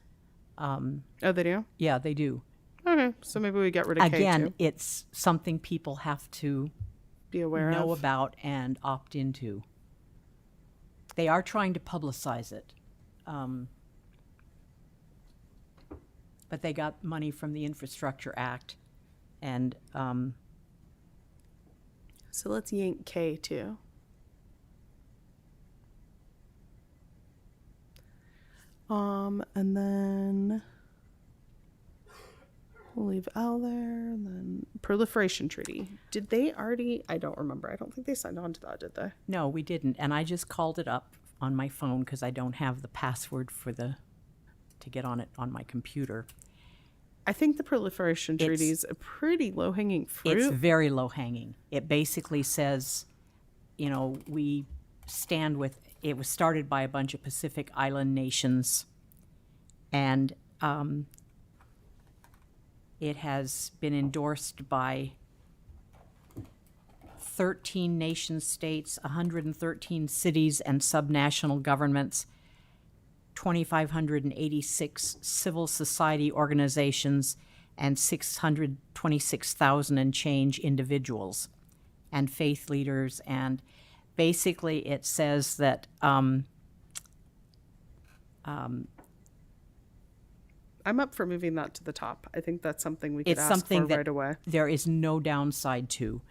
Speaker 7: Oh, they do?
Speaker 1: Yeah, they do.
Speaker 7: Okay, so maybe we get rid of K
Speaker 1: Again,
Speaker 7: too.
Speaker 1: it's something people have to
Speaker 7: Be aware
Speaker 1: know
Speaker 7: of.
Speaker 1: about and opt into. They are trying to publicize it. But they got money from the Infrastructure Act. And
Speaker 7: So let's yank K too. And then we'll leave L there. And then proliferation treaty. Did they already? I don't remember. I don't think they signed on to that, did they?
Speaker 1: No, we didn't, and I just called it up on my phone because I don't have the password to get on it on my computer.
Speaker 7: I think the proliferation
Speaker 1: It's-
Speaker 7: treaty is a pretty low hanging fruit.
Speaker 1: It's very low hanging. It basically says, you know, we stand with, it was started by a bunch of Pacific Island nations, and it has been endorsed by 13 nation states, 113 cities and subnational governments, 2,586 civil society organizations, and 626,000 and change individuals and faith leaders. And basically it says that
Speaker 7: I'm up for moving that to the top. I think that's something we could
Speaker 1: it's
Speaker 7: ask
Speaker 1: something
Speaker 7: for
Speaker 1: that
Speaker 7: right away.
Speaker 1: there is no downside to.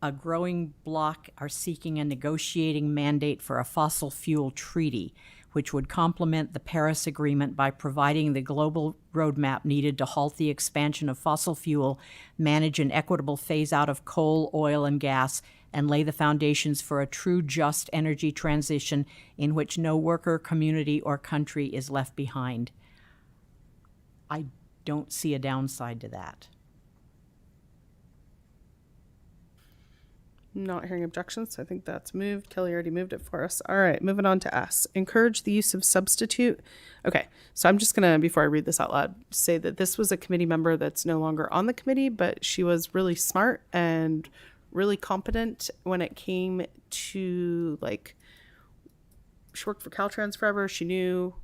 Speaker 1: A growing bloc are seeking a negotiating mandate for a fossil fuel treaty, which would complement the Paris Agreement by providing the global roadmap needed to halt the expansion of fossil fuel, manage an equitable phase out of coal, oil, and gas, and lay the foundations for a true just energy transition in which no worker, community, or country is left behind. I don't see a downside to that.
Speaker 7: Not hearing objections, so I think that's moved. Kelly already moved it for us. All right, moving on to S. Encourage the use of substitute. Okay, so I'm just going to, before I read this out loud, say that this was a committee member that's no longer on the committee, but she was really smart and really competent when it came to, like, she worked for Caltrans forever. She knew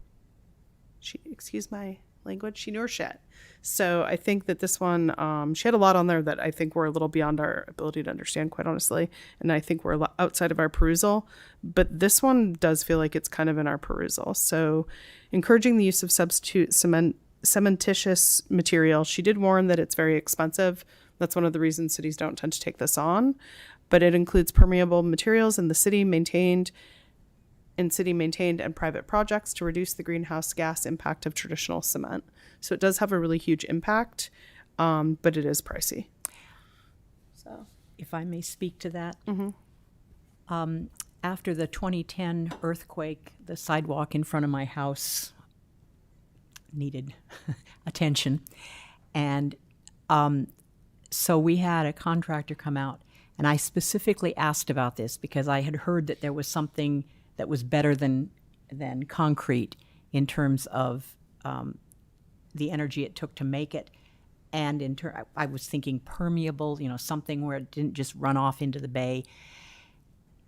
Speaker 7: her shit. So I think that this one, she had a lot on there that I think were a little beyond our ability to understand, quite honestly. And I think we're a lot outside of our perusal. But this one does feel like it's kind of in our perusal. So encouraging the use of substitute cementitious material. She did warn that it's very expensive. That's one of the reasons cities don't tend to take this on. But it includes permeable materials in the city maintained and private projects to reduce the greenhouse gas impact of traditional cement. So it does have a really huge impact, but it is pricey. So,
Speaker 1: If I may speak to that. After the 2010 earthquake, the sidewalk in front of my house needed attention. And so we had a contractor come out, and I specifically asked about this because I had heard that there was something that was better than concrete in terms of the energy it took to make it. And I was thinking permeable, you know, something where it didn't just run off into the bay.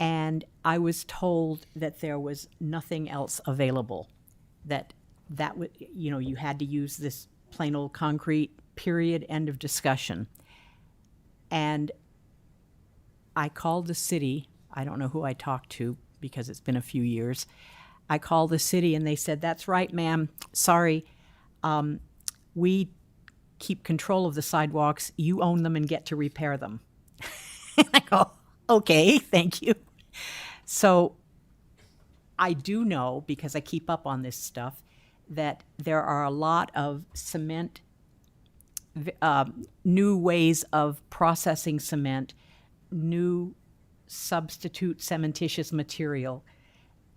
Speaker 1: And I was told that there was nothing else available, that would, you know, you had to use this plain old concrete, period, end of discussion. And I called the city. I don't know who I talked to because it's been a few years. I called the city and they said, "That's right, ma'am. Sorry. We keep control of the sidewalks. You own them and get to repair them." I go, "Okay, thank you." So I do know, because I keep up on this stuff, that there are a lot of cement, new ways of processing cement, new substitute cementitious material.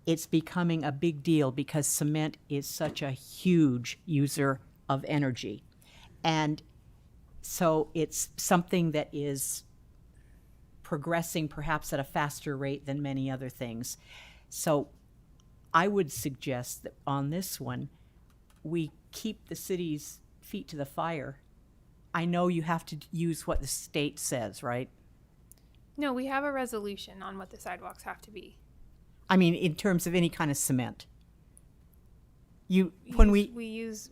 Speaker 1: It's becoming a big deal because cement is such a huge user of energy. And so it's something that is progressing perhaps at a faster rate than many other things. So I would suggest that on this one, we keep the city's feet to the fire. I know you have to use what the state says, right?
Speaker 4: No, we have a resolution on what the sidewalks have to be.
Speaker 1: I mean, in terms of any kind of cement. You use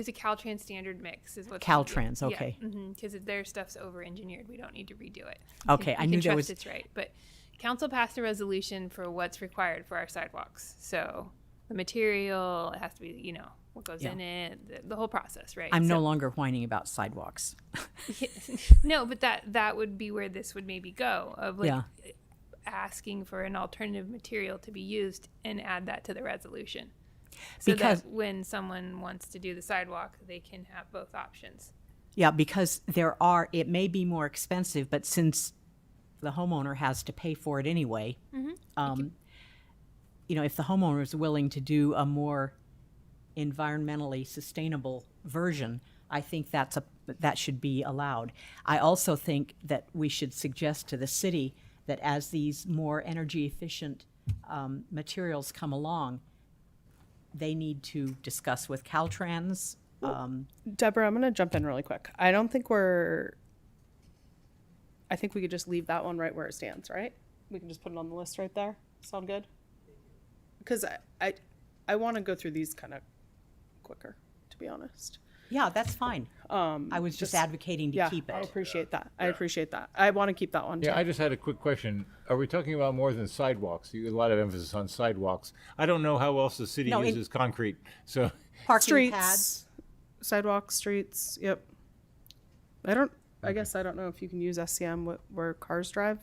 Speaker 4: a Caltrans standard mix is what
Speaker 1: Caltrans, okay.
Speaker 4: Because their stuff's over engineered, we don't need to redo it.
Speaker 1: Okay,
Speaker 4: You
Speaker 1: I knew
Speaker 4: can
Speaker 1: there
Speaker 4: trust
Speaker 1: was.
Speaker 4: it's right, but council passed a resolution for what's required for our sidewalks. So the material, it has to be, you know, what goes
Speaker 1: Yeah.
Speaker 4: in it, the whole process, right?
Speaker 1: I'm no
Speaker 4: So-
Speaker 1: longer whining about sidewalks.
Speaker 4: No, but that would be where this would maybe go. Of like,
Speaker 1: Yeah.
Speaker 4: asking for an alternative material to be used and add that to the resolution. So
Speaker 1: Because-
Speaker 4: that when someone wants to do the sidewalk, they can have both options.
Speaker 1: Yeah, because it may be more expensive, but since the homeowner has to pay for it anyway, if the homeowner is willing to do a more environmentally sustainable version, I think that should be allowed. I also think that we should suggest to the city that as these more energy efficient materials come along, they need to discuss with Caltrans.
Speaker 7: Deborah, I'm going to jump in really quick. I think we could just leave that one right where it stands, right? We can just put it on the list right there. Sound good? Because I want to go through these kind of quicker, to be honest.
Speaker 1: Yeah, that's fine. I was just advocating to
Speaker 7: Yeah,
Speaker 1: keep
Speaker 7: I
Speaker 1: it.
Speaker 7: appreciate that. I appreciate that. I want to keep that one too.
Speaker 3: Yeah, I just had a quick question. Are we talking about more than sidewalks? You a lot of emphasis on sidewalks. I don't know how else the city
Speaker 1: No,
Speaker 3: uses concrete. So
Speaker 1: Parking
Speaker 7: Streets,
Speaker 1: pads.
Speaker 7: sidewalks, streets. Yep. I guess I don't know if you can use SCM where cars drive.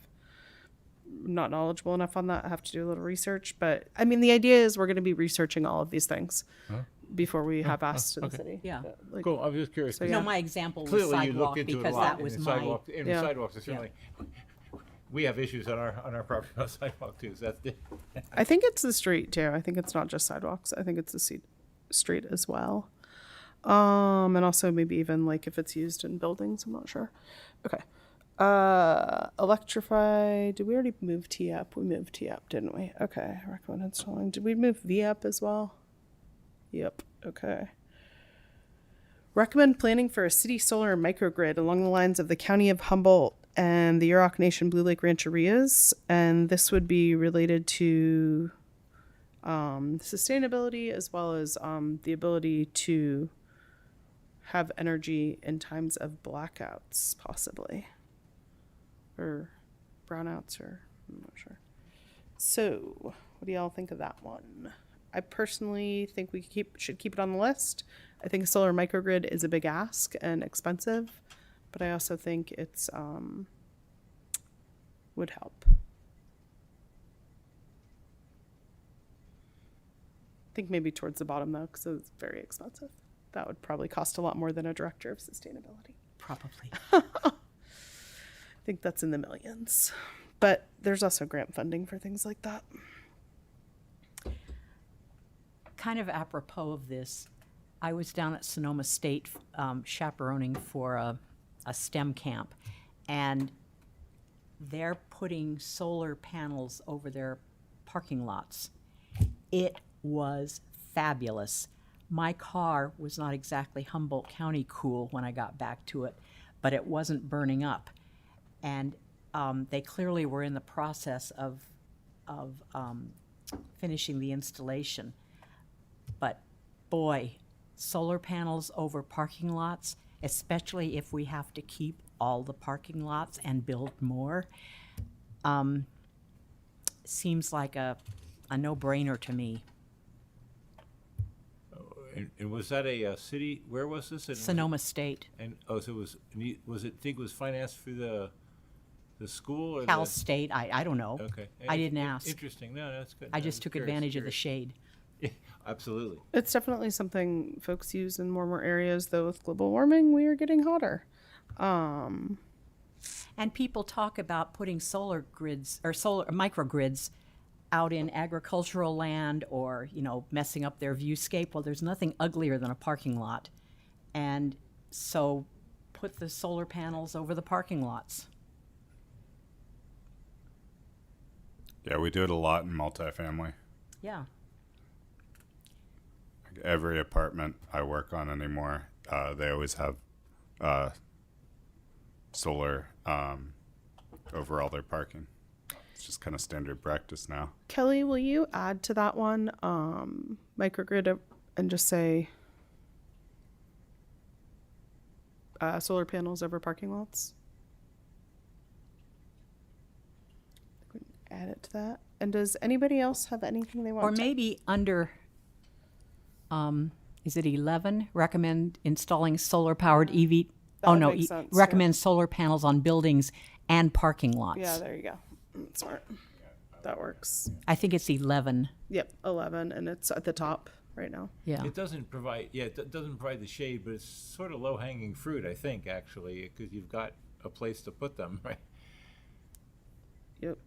Speaker 7: I'm not knowledgeable enough on that. I have to do a little research, but I mean, the idea is we're going to be researching all of these things before we have asked to the city.
Speaker 1: Yeah.
Speaker 7: Like,
Speaker 3: cool. I was just curious.
Speaker 7: So,
Speaker 1: No,
Speaker 7: yeah.
Speaker 1: my example was
Speaker 3: Clearly, you
Speaker 1: sidewalk
Speaker 3: looked into it a
Speaker 1: because
Speaker 3: lot.
Speaker 1: that
Speaker 3: and
Speaker 1: was
Speaker 3: the
Speaker 1: my.
Speaker 3: sidewalk, and
Speaker 7: Yeah.
Speaker 3: sidewalks are certainly. We have issues on our property about sidewalk too. So that's
Speaker 7: I think it's the street too. I think it's not just sidewalks. I think it's the street as well. And also maybe even like if it's used in buildings. I'm not sure. Okay. Electrify. Did we already move T up? We moved T up, didn't we? Okay. Recommend installing. Did we move V up as well? Yep. Okay. Recommend planning for a city solar microgrid along the lines of the County of Humboldt and the Yurok Nation Blue Lake Rancherias. And this would be related to sustainability as well as the ability to have energy in times of blackouts, possibly. Or brownouts, or I'm not sure. So, what do y'all think of that one? I personally think we should keep it on the list. I think a solar microgrid is a big ask and expensive, but I also think it's would help. I think maybe towards the bottom though, because it's very expensive. That would probably cost a lot more than a director of sustainability.
Speaker 1: Probably.
Speaker 7: I think that's in the millions. But there's also grant funding for things like that.
Speaker 1: Kind of apropos of this, I was down at Sonoma State chaperoning for a STEM camp, and they're putting solar panels over their parking lots. It was fabulous. My car was not exactly Humboldt County cool when I got back to it, but it wasn't burning up. And they clearly were in the process of finishing the installation. But boy, solar panels over parking lots, especially if we have to keep all the parking lots and build more, seems like a no-brainer to me.
Speaker 3: and was that a city? Where was this? And
Speaker 1: Sonoma State,
Speaker 3: And so it was it? Think it was financed through the school or
Speaker 1: Cal
Speaker 3: the?
Speaker 1: State, I don't know.
Speaker 3: Okay.
Speaker 1: I didn't ask.
Speaker 3: Interesting. No, that's good.
Speaker 1: I just took advantage of the shade.
Speaker 3: Yeah, absolutely.
Speaker 7: It's definitely something folks use in more and more areas, though with global warming, we are getting hotter.
Speaker 1: And people talk about putting solar grids or solar microgrids out in agricultural land or, messing up their viewscape. Well, there's nothing uglier than a parking lot. And so put the solar panels over the parking lots.
Speaker 5: Yeah, we do it a lot in multifamily.
Speaker 1: Yeah.
Speaker 5: Like every apartment I work on anymore, they always have solar over all their parking. It's just kind of standard practice now.
Speaker 7: Kelly, will you add to that one microgrid and just say solar panels over parking lots? We can add it to that. And does anybody else have anything they want
Speaker 1: Or
Speaker 7: to?
Speaker 1: maybe under, is it 11? Recommend installing solar-powered EV.
Speaker 7: That
Speaker 1: Oh,
Speaker 7: would
Speaker 1: no.
Speaker 7: make sense, yeah.
Speaker 1: Recommend solar panels on buildings and parking lots.
Speaker 7: Yeah, there you go. Smart. that works.
Speaker 1: I think it's 11.
Speaker 7: Yep, 11, and it's at the top right now.
Speaker 1: Yeah.
Speaker 3: It doesn't provide, it doesn't provide the shade, but it's sort of low-hanging fruit, I think, actually, because you've got a place to put them, right?
Speaker 7: Yep.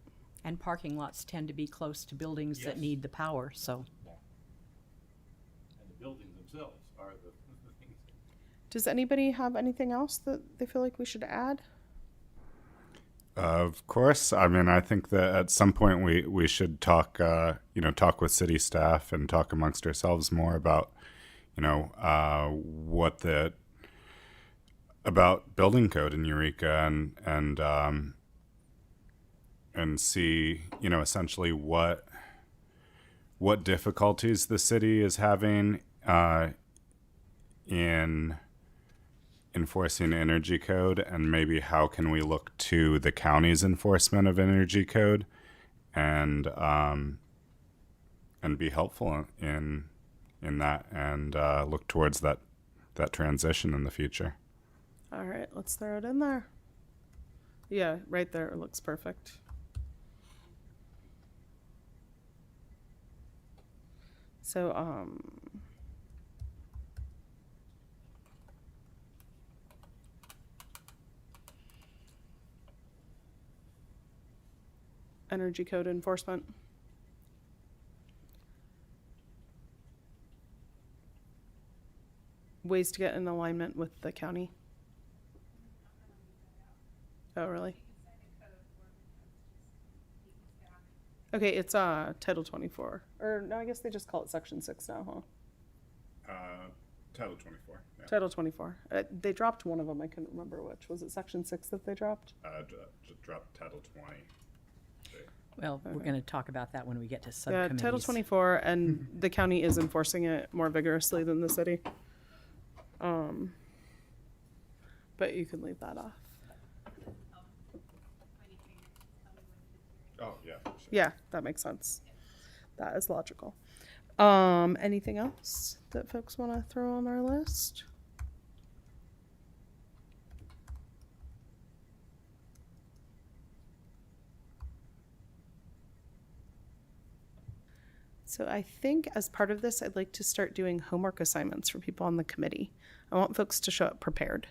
Speaker 1: And parking lots tend to be close to buildings that
Speaker 3: Yes.
Speaker 1: need the power, so.
Speaker 3: And the buildings themselves are the things.
Speaker 7: Does anybody have anything else that they feel like we should add?
Speaker 5: Of course. I mean, I think that at some point we should talk, talk with city staff and talk amongst ourselves more about, about building code in Eureka and see, essentially what difficulties the city is having in enforcing energy code, and maybe how can we look to the county's enforcement of energy code and be helpful in that, and look towards that transition in the future.
Speaker 7: All right, let's throw it in there. Yeah, right there. It looks perfect. So, energy code enforcement. Ways to get in alignment with the county. Oh, really? Okay, it's Title 24. Or no, I guess they just call it Section 6 now, huh?
Speaker 5: Title 24. Yeah.
Speaker 7: Title 24. They dropped one of them. I couldn't remember which. Was it Section 6 that they dropped?
Speaker 5: Drop Title 20.
Speaker 1: Well, we're going to talk about that when we get to
Speaker 7: Yeah,
Speaker 1: subcommittees.
Speaker 7: Title 24, and the county is enforcing it more vigorously than the city. But you can leave that off.
Speaker 5: Oh, yeah. Sure.
Speaker 7: Yeah, that makes sense. That is logical. Anything else that folks want to throw on our list? So I think as part of this, I'd like to start doing homework assignments for people on the committee. I want folks to show up prepared.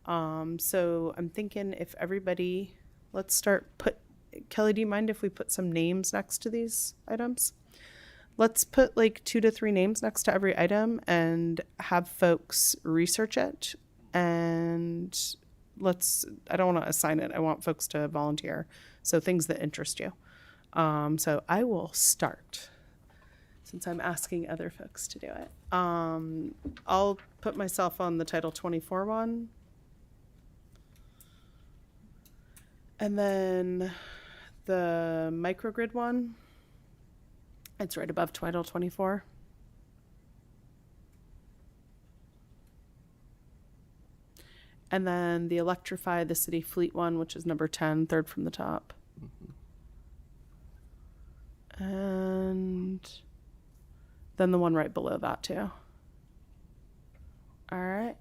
Speaker 7: So I'm thinking if everybody, let's start Kelly, do you mind if we put some names next to these items? Let's put like 2 to 3 names next to every item and have folks research it. And I don't want to assign it. I want folks to volunteer. So things that interest you. So I will start since I'm asking other folks to do it. I'll put myself on the Title 24 one. And then the microgrid one, it's right above Title 24. And then the electrify the city fleet one, which is number 10, third from the top. And then the one right below that too. All right.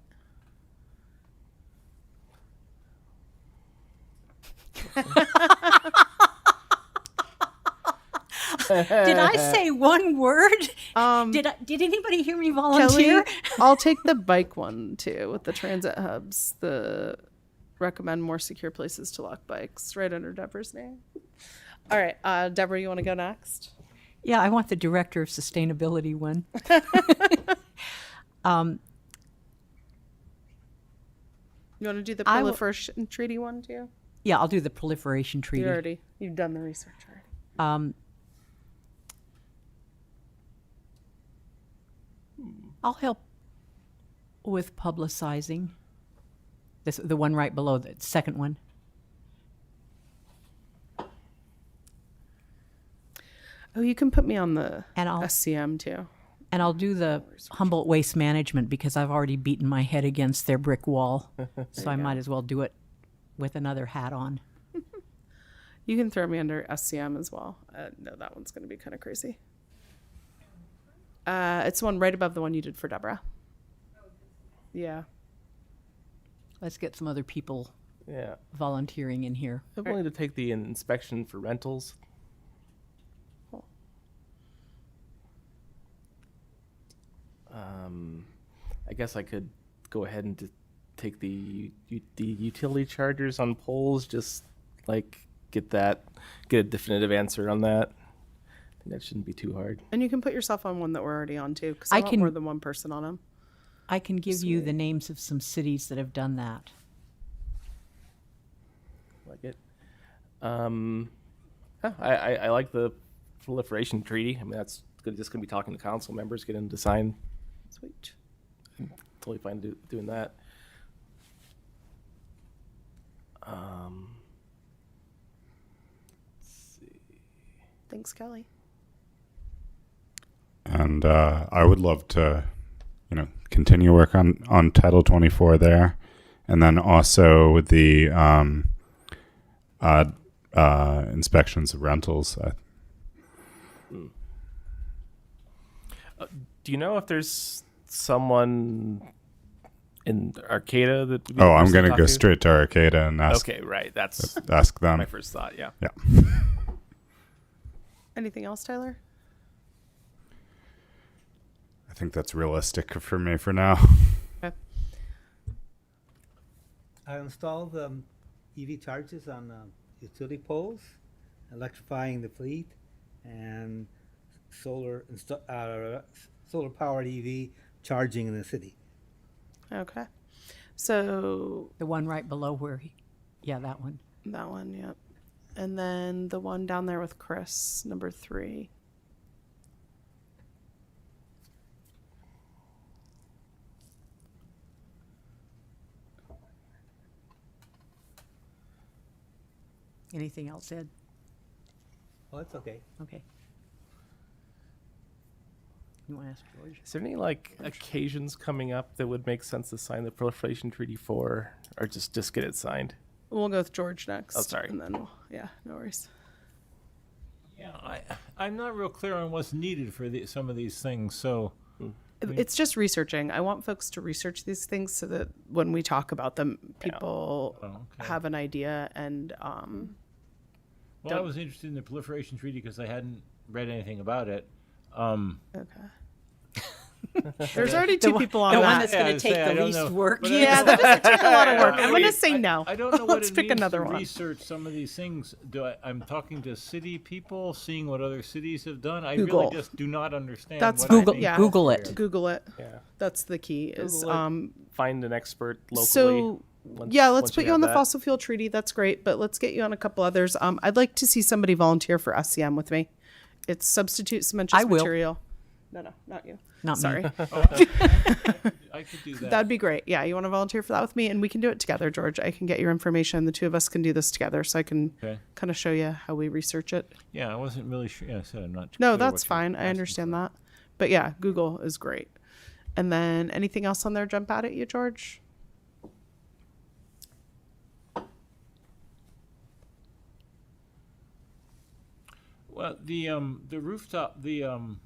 Speaker 1: Did I say one word? Did anybody hear me volunteer?
Speaker 7: Kelly, I'll take the bike one too with the transit hubs. The recommend more secure places to lock bikes right under Deborah's name. All right, Deborah, you want to go next?
Speaker 1: Yeah, I want the director of sustainability one.
Speaker 7: You want to do the
Speaker 1: I will-
Speaker 7: proliferation treaty one too?
Speaker 1: Yeah, I'll do the proliferation treaty.
Speaker 7: You've done the research already.
Speaker 1: I'll help with publicizing the one right below the second one.
Speaker 7: Oh, you can put me on the
Speaker 1: And I'll
Speaker 7: SCM too.
Speaker 1: And I'll do the Humboldt Waste Management because I've already beaten my head against their brick wall. So I might as well do it with another hat on.
Speaker 7: You can throw me under SCM as well. No, that one's going to be kind of crazy. It's the one right above the one you did for Deborah. Yeah.
Speaker 1: Let's get some other people
Speaker 6: Yeah.
Speaker 1: volunteering in here.
Speaker 6: I'm willing to take the inspection for rentals. I guess I could go ahead and take the utility chargers on poles, just like get a definitive answer on that. I think that shouldn't be too hard.
Speaker 7: And you can put yourself on one that we're already on too, because
Speaker 1: I
Speaker 7: I want
Speaker 1: can-
Speaker 7: more than one person on them.
Speaker 1: I can give you the names of some cities that have done that.
Speaker 6: Like it. Yeah, I like the proliferation treaty. I mean, that's good. Just gonna be talking to council members, get them to sign.
Speaker 7: Sweet.
Speaker 6: Totally fine doing that. Let's see.
Speaker 7: Thanks, Kelly.
Speaker 5: And I would love to, continue work on Title 24 there, and then also the inspections of rentals.
Speaker 6: Do you know if there's someone in Arcata that? would be
Speaker 5: Oh,
Speaker 6: the
Speaker 5: I'm
Speaker 6: person
Speaker 5: gonna
Speaker 6: talk
Speaker 5: go
Speaker 6: to?
Speaker 5: straight to Arcata and ask
Speaker 6: Okay, right. That's
Speaker 5: them.
Speaker 6: my first thought. Yeah.
Speaker 5: Yeah.
Speaker 7: Anything else, Tyler?
Speaker 5: I think that's realistic for me for now.
Speaker 7: Okay.
Speaker 8: I installed EV chargers on utility poles, electrifying the fleet, and solar powered EV charging in the city.
Speaker 7: Okay. So
Speaker 1: The one right below yeah, that one.
Speaker 7: that one, yep. And then the one down there with Chris, number 3.
Speaker 1: Anything else, Ed?
Speaker 8: Oh, that's okay.
Speaker 1: Okay. You want to ask George?
Speaker 6: Is there any occasions coming up that would make sense to sign the proliferation treaty for, or just get it signed?
Speaker 7: We'll go with George next.
Speaker 6: Oh, sorry.
Speaker 7: And then yeah, no worries.
Speaker 3: Yeah, I'm not real clear on what's needed for some of these things. So
Speaker 7: It's just researching. I want folks to research these things so that when we talk about them, people
Speaker 3: Oh, okay.
Speaker 7: have an idea. And
Speaker 3: well, I
Speaker 7: don't-
Speaker 3: was interested in the proliferation treaty because I hadn't read anything about it.
Speaker 7: okay. There's already 2 people on
Speaker 1: the one
Speaker 7: that.
Speaker 1: that's going
Speaker 3: Yeah,
Speaker 1: to
Speaker 3: I'd
Speaker 1: take
Speaker 3: say I
Speaker 1: the
Speaker 3: don't
Speaker 1: least
Speaker 3: know.
Speaker 1: work.
Speaker 3: But
Speaker 7: Yeah, that doesn't take a lot of work. I'm
Speaker 3: I
Speaker 7: going to
Speaker 3: mean,
Speaker 7: say no.
Speaker 3: I don't know what
Speaker 7: Let's
Speaker 3: it
Speaker 7: pick
Speaker 3: means
Speaker 7: another
Speaker 3: to
Speaker 7: one.
Speaker 3: research some of these things. I'm talking to city people, seeing what other cities have done. I
Speaker 7: Google.
Speaker 3: really just do not understand.
Speaker 7: That's
Speaker 3: what
Speaker 7: fine.
Speaker 3: is
Speaker 1: Google,
Speaker 3: being
Speaker 7: Yeah.
Speaker 1: Google
Speaker 3: done
Speaker 1: it.
Speaker 3: here.
Speaker 7: Google it.
Speaker 6: Yeah.
Speaker 7: That's the key. Is
Speaker 6: Google it. Find an expert locally.
Speaker 7: so
Speaker 6: once-
Speaker 7: yeah, let's
Speaker 6: once
Speaker 7: put you
Speaker 6: have
Speaker 7: on the
Speaker 6: that.
Speaker 7: fossil fuel treaty. That's great, but let's get you on a couple others. I'd like to see somebody volunteer for SCM with me. It's substitute cementous
Speaker 1: I will.
Speaker 7: material. No, not you.
Speaker 1: Not me.
Speaker 7: Sorry.
Speaker 3: I could do that.
Speaker 7: That'd be great. Yeah, you want to volunteer for that with me, and we can do it together, George. I can get your information. The 2 of us can do this together, so I can
Speaker 3: Okay.
Speaker 7: kind of show you how we research it.
Speaker 3: Yeah, I wasn't really sure. Yeah, I said I'm not.
Speaker 7: No,
Speaker 3: clear
Speaker 7: that's
Speaker 3: what you're
Speaker 7: fine. I
Speaker 3: asking
Speaker 7: understand
Speaker 3: for.
Speaker 7: that. But yeah, Google is great. And then anything else on there jump out at you, George?
Speaker 3: Well, the rooftop, the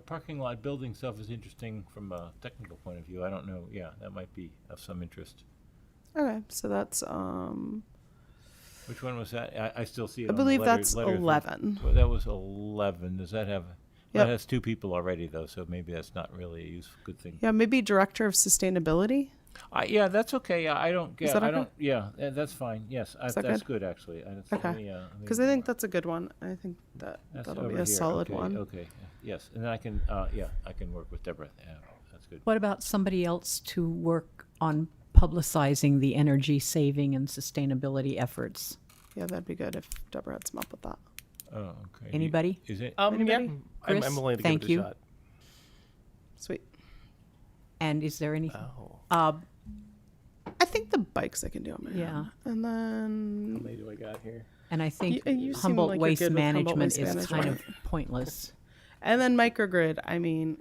Speaker 3: parking lot building stuff is interesting from a technical point of view. I don't know. Yeah, that might be of some interest.
Speaker 7: Okay, so that's
Speaker 3: Which one was that? I still see it.
Speaker 7: I
Speaker 3: on the
Speaker 7: believe
Speaker 3: letter-
Speaker 7: that's
Speaker 3: letters.
Speaker 7: 11.
Speaker 3: Well, that was 11. Does that have?
Speaker 7: Yep.
Speaker 3: That has 2 people already though, so maybe that's not really a useful good thing.
Speaker 7: Yeah, maybe director of sustainability.
Speaker 3: Yeah, that's okay. Yeah, I don't. Yeah,
Speaker 7: that
Speaker 3: I
Speaker 7: okay?
Speaker 3: don't. Yeah, that's fine. Yes,
Speaker 7: that
Speaker 3: that's
Speaker 7: good?
Speaker 3: good actually. That's,
Speaker 7: Okay.
Speaker 3: Yeah,
Speaker 7: Because I think that's a good one. I think
Speaker 3: that's
Speaker 7: that'll be
Speaker 3: over
Speaker 7: a
Speaker 3: here.
Speaker 7: solid
Speaker 3: Okay,
Speaker 7: one.
Speaker 3: Okay. Yes, and then I can. Yeah, I can work with Deborah. Yeah, that's good.
Speaker 1: What about somebody else to work on publicizing the energy saving and sustainability efforts?
Speaker 7: Yeah, that'd be good if Deborah had some up with that.
Speaker 3: Oh, okay.
Speaker 1: Anybody?
Speaker 3: Is it?
Speaker 6: Yeah,
Speaker 7: Anybody?
Speaker 6: I'm
Speaker 1: Chris,
Speaker 6: willing to
Speaker 1: thank
Speaker 6: give it a
Speaker 1: you.
Speaker 6: shot.
Speaker 7: Sweet.
Speaker 1: And is there anything?
Speaker 6: Oh,
Speaker 7: I think the bikes I can do on my
Speaker 1: Yeah.
Speaker 7: own. And
Speaker 6: how
Speaker 7: then
Speaker 6: many do I got here?
Speaker 1: And I think
Speaker 7: you seem
Speaker 1: Humboldt
Speaker 7: like you're
Speaker 1: Waste
Speaker 7: good with Humboldt
Speaker 1: Management
Speaker 7: Waste
Speaker 1: is kind of
Speaker 7: Management.
Speaker 1: pointless.
Speaker 7: microgrid. I mean,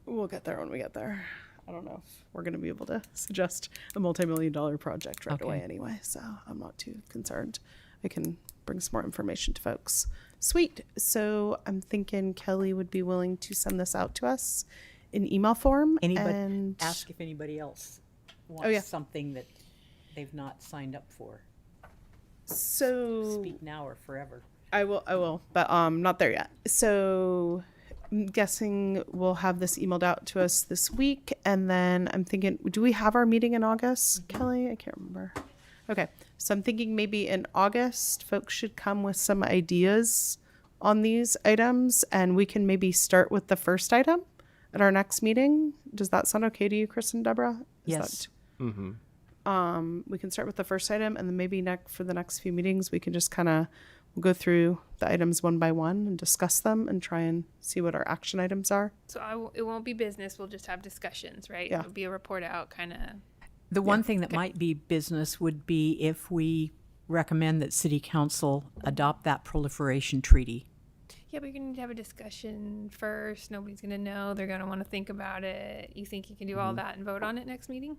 Speaker 7: we'll get there when we get there. I don't know if we're going to be able to suggest a multi-million-dollar project right away
Speaker 1: Okay.
Speaker 7: anyway, so I'm not too concerned. I can bring some more information to folks. Sweet. So I'm thinking Kelly would be willing to send this out to us in email form.
Speaker 1: Anybody
Speaker 7: and
Speaker 1: ask if anybody else wants
Speaker 7: yeah.
Speaker 1: something that they've not signed up for.
Speaker 7: So
Speaker 1: Speak now or forever.
Speaker 7: I will, but not there yet. So I'm guessing we'll have this emailed out to us this week. And then I'm thinking, do we have our meeting in August, Kelly? I can't remember. Okay. So I'm thinking maybe in August, folks should come with some ideas on these items, and we can maybe start with the first item at our next meeting. Does that sound okay to you, Chris and Deborah?
Speaker 1: Yes.
Speaker 7: We can start with the first item, and then maybe for the next few meetings, we can just kind of go through the items one by one and discuss them and try and see what our action items are.
Speaker 4: So it won't be business. We'll just have discussions, right?
Speaker 7: Yeah.
Speaker 4: It'll be a report out kind of.
Speaker 1: The one thing that might be business would be if we recommend that City Council adopt that proliferation treaty.
Speaker 4: Yeah, but you're going to need to have a discussion first. Nobody's going to know. They're going to want to think about it. You think you can do all that and vote on it next meeting?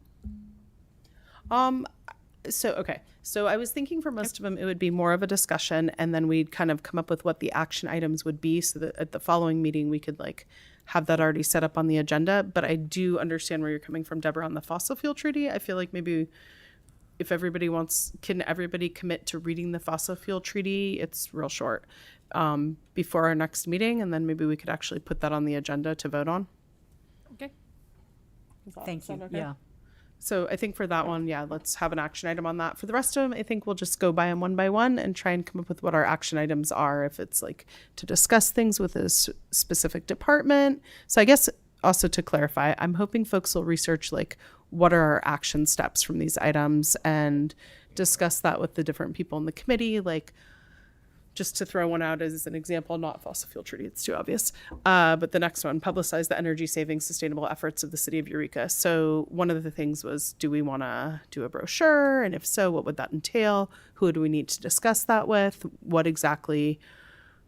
Speaker 7: So I was thinking for most of them, it would be more of a discussion, and then we'd kind of come up with what the action items would be, so that at the following meeting, we could like have that already set up on the agenda. But I do understand where you're coming from, Deborah, on the fossil fuel treaty. I feel like maybe if everybody can everybody commit to reading the fossil fuel treaty? It's real short, before our next meeting, and then maybe we could actually put that on the agenda to vote on.
Speaker 4: Okay.
Speaker 1: Thank you. Yeah.
Speaker 7: So I think for that one, yeah, let's have an action item on that. For the rest of them, I think we'll just go by them one by one and try and come up with what our action items are. If it's like to discuss things with a specific department. So I guess also to clarify, I'm hoping folks will research like what are our action steps from these items and discuss that with the different people in the committee. Like, just to throw one out as an example, not fossil fuel treaty, it's too obvious. But the next one, publicize the energy saving sustainable efforts of the city of Eureka. So one of the things was, do we want to do a brochure? And if so, what would that entail? Who do we need to discuss that with? What exactly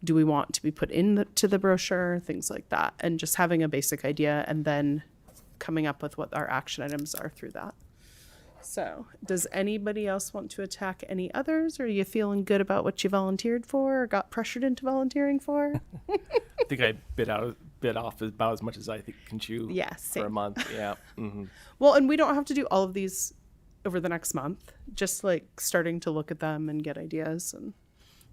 Speaker 7: do we want to be put into the brochure? Things like that. And just having a basic idea and then coming up with what our action items are through that. So, does anybody else want to attack any others? Or are you feeling good about what you volunteered for or got pressured into volunteering for?
Speaker 6: I think I bit off about as much as I think can chew
Speaker 7: Yeah,
Speaker 6: for a
Speaker 7: same.
Speaker 6: month. Yeah. Mm-hmm.
Speaker 7: Well, and we don't have to do all of these over the next month. Just like starting to look at them and get ideas and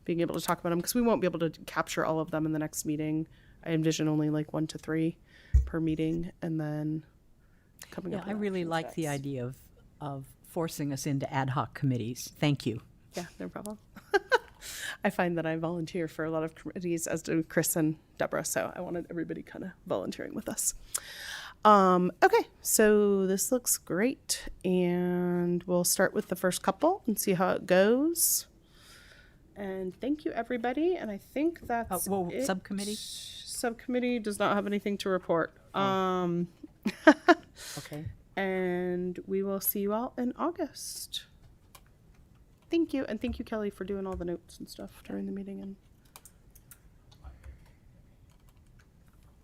Speaker 7: being able to talk about them, because we won't be able to capture all of them in the next meeting. I envision only like 1 to 3 per meeting, and then coming
Speaker 1: Yeah,
Speaker 7: up
Speaker 1: I
Speaker 7: with
Speaker 1: really
Speaker 7: action
Speaker 1: like the
Speaker 7: steps.
Speaker 1: idea of forcing us into ad hoc committees. Thank you.
Speaker 7: Yeah, no problem. I find that I volunteer for a lot of committees, as do Chris and Deborah, so I wanted everybody kind of volunteering with us. Okay, so this looks great, and we'll start with the first couple and see how it goes. And thank you, everybody, and I think that's it.
Speaker 1: Subcommittee?
Speaker 7: Subcommittee does not have anything to report.
Speaker 1: Okay.
Speaker 7: And we will see you all in August. Thank you. And thank you, Kelly, for doing all the notes and stuff during the meeting and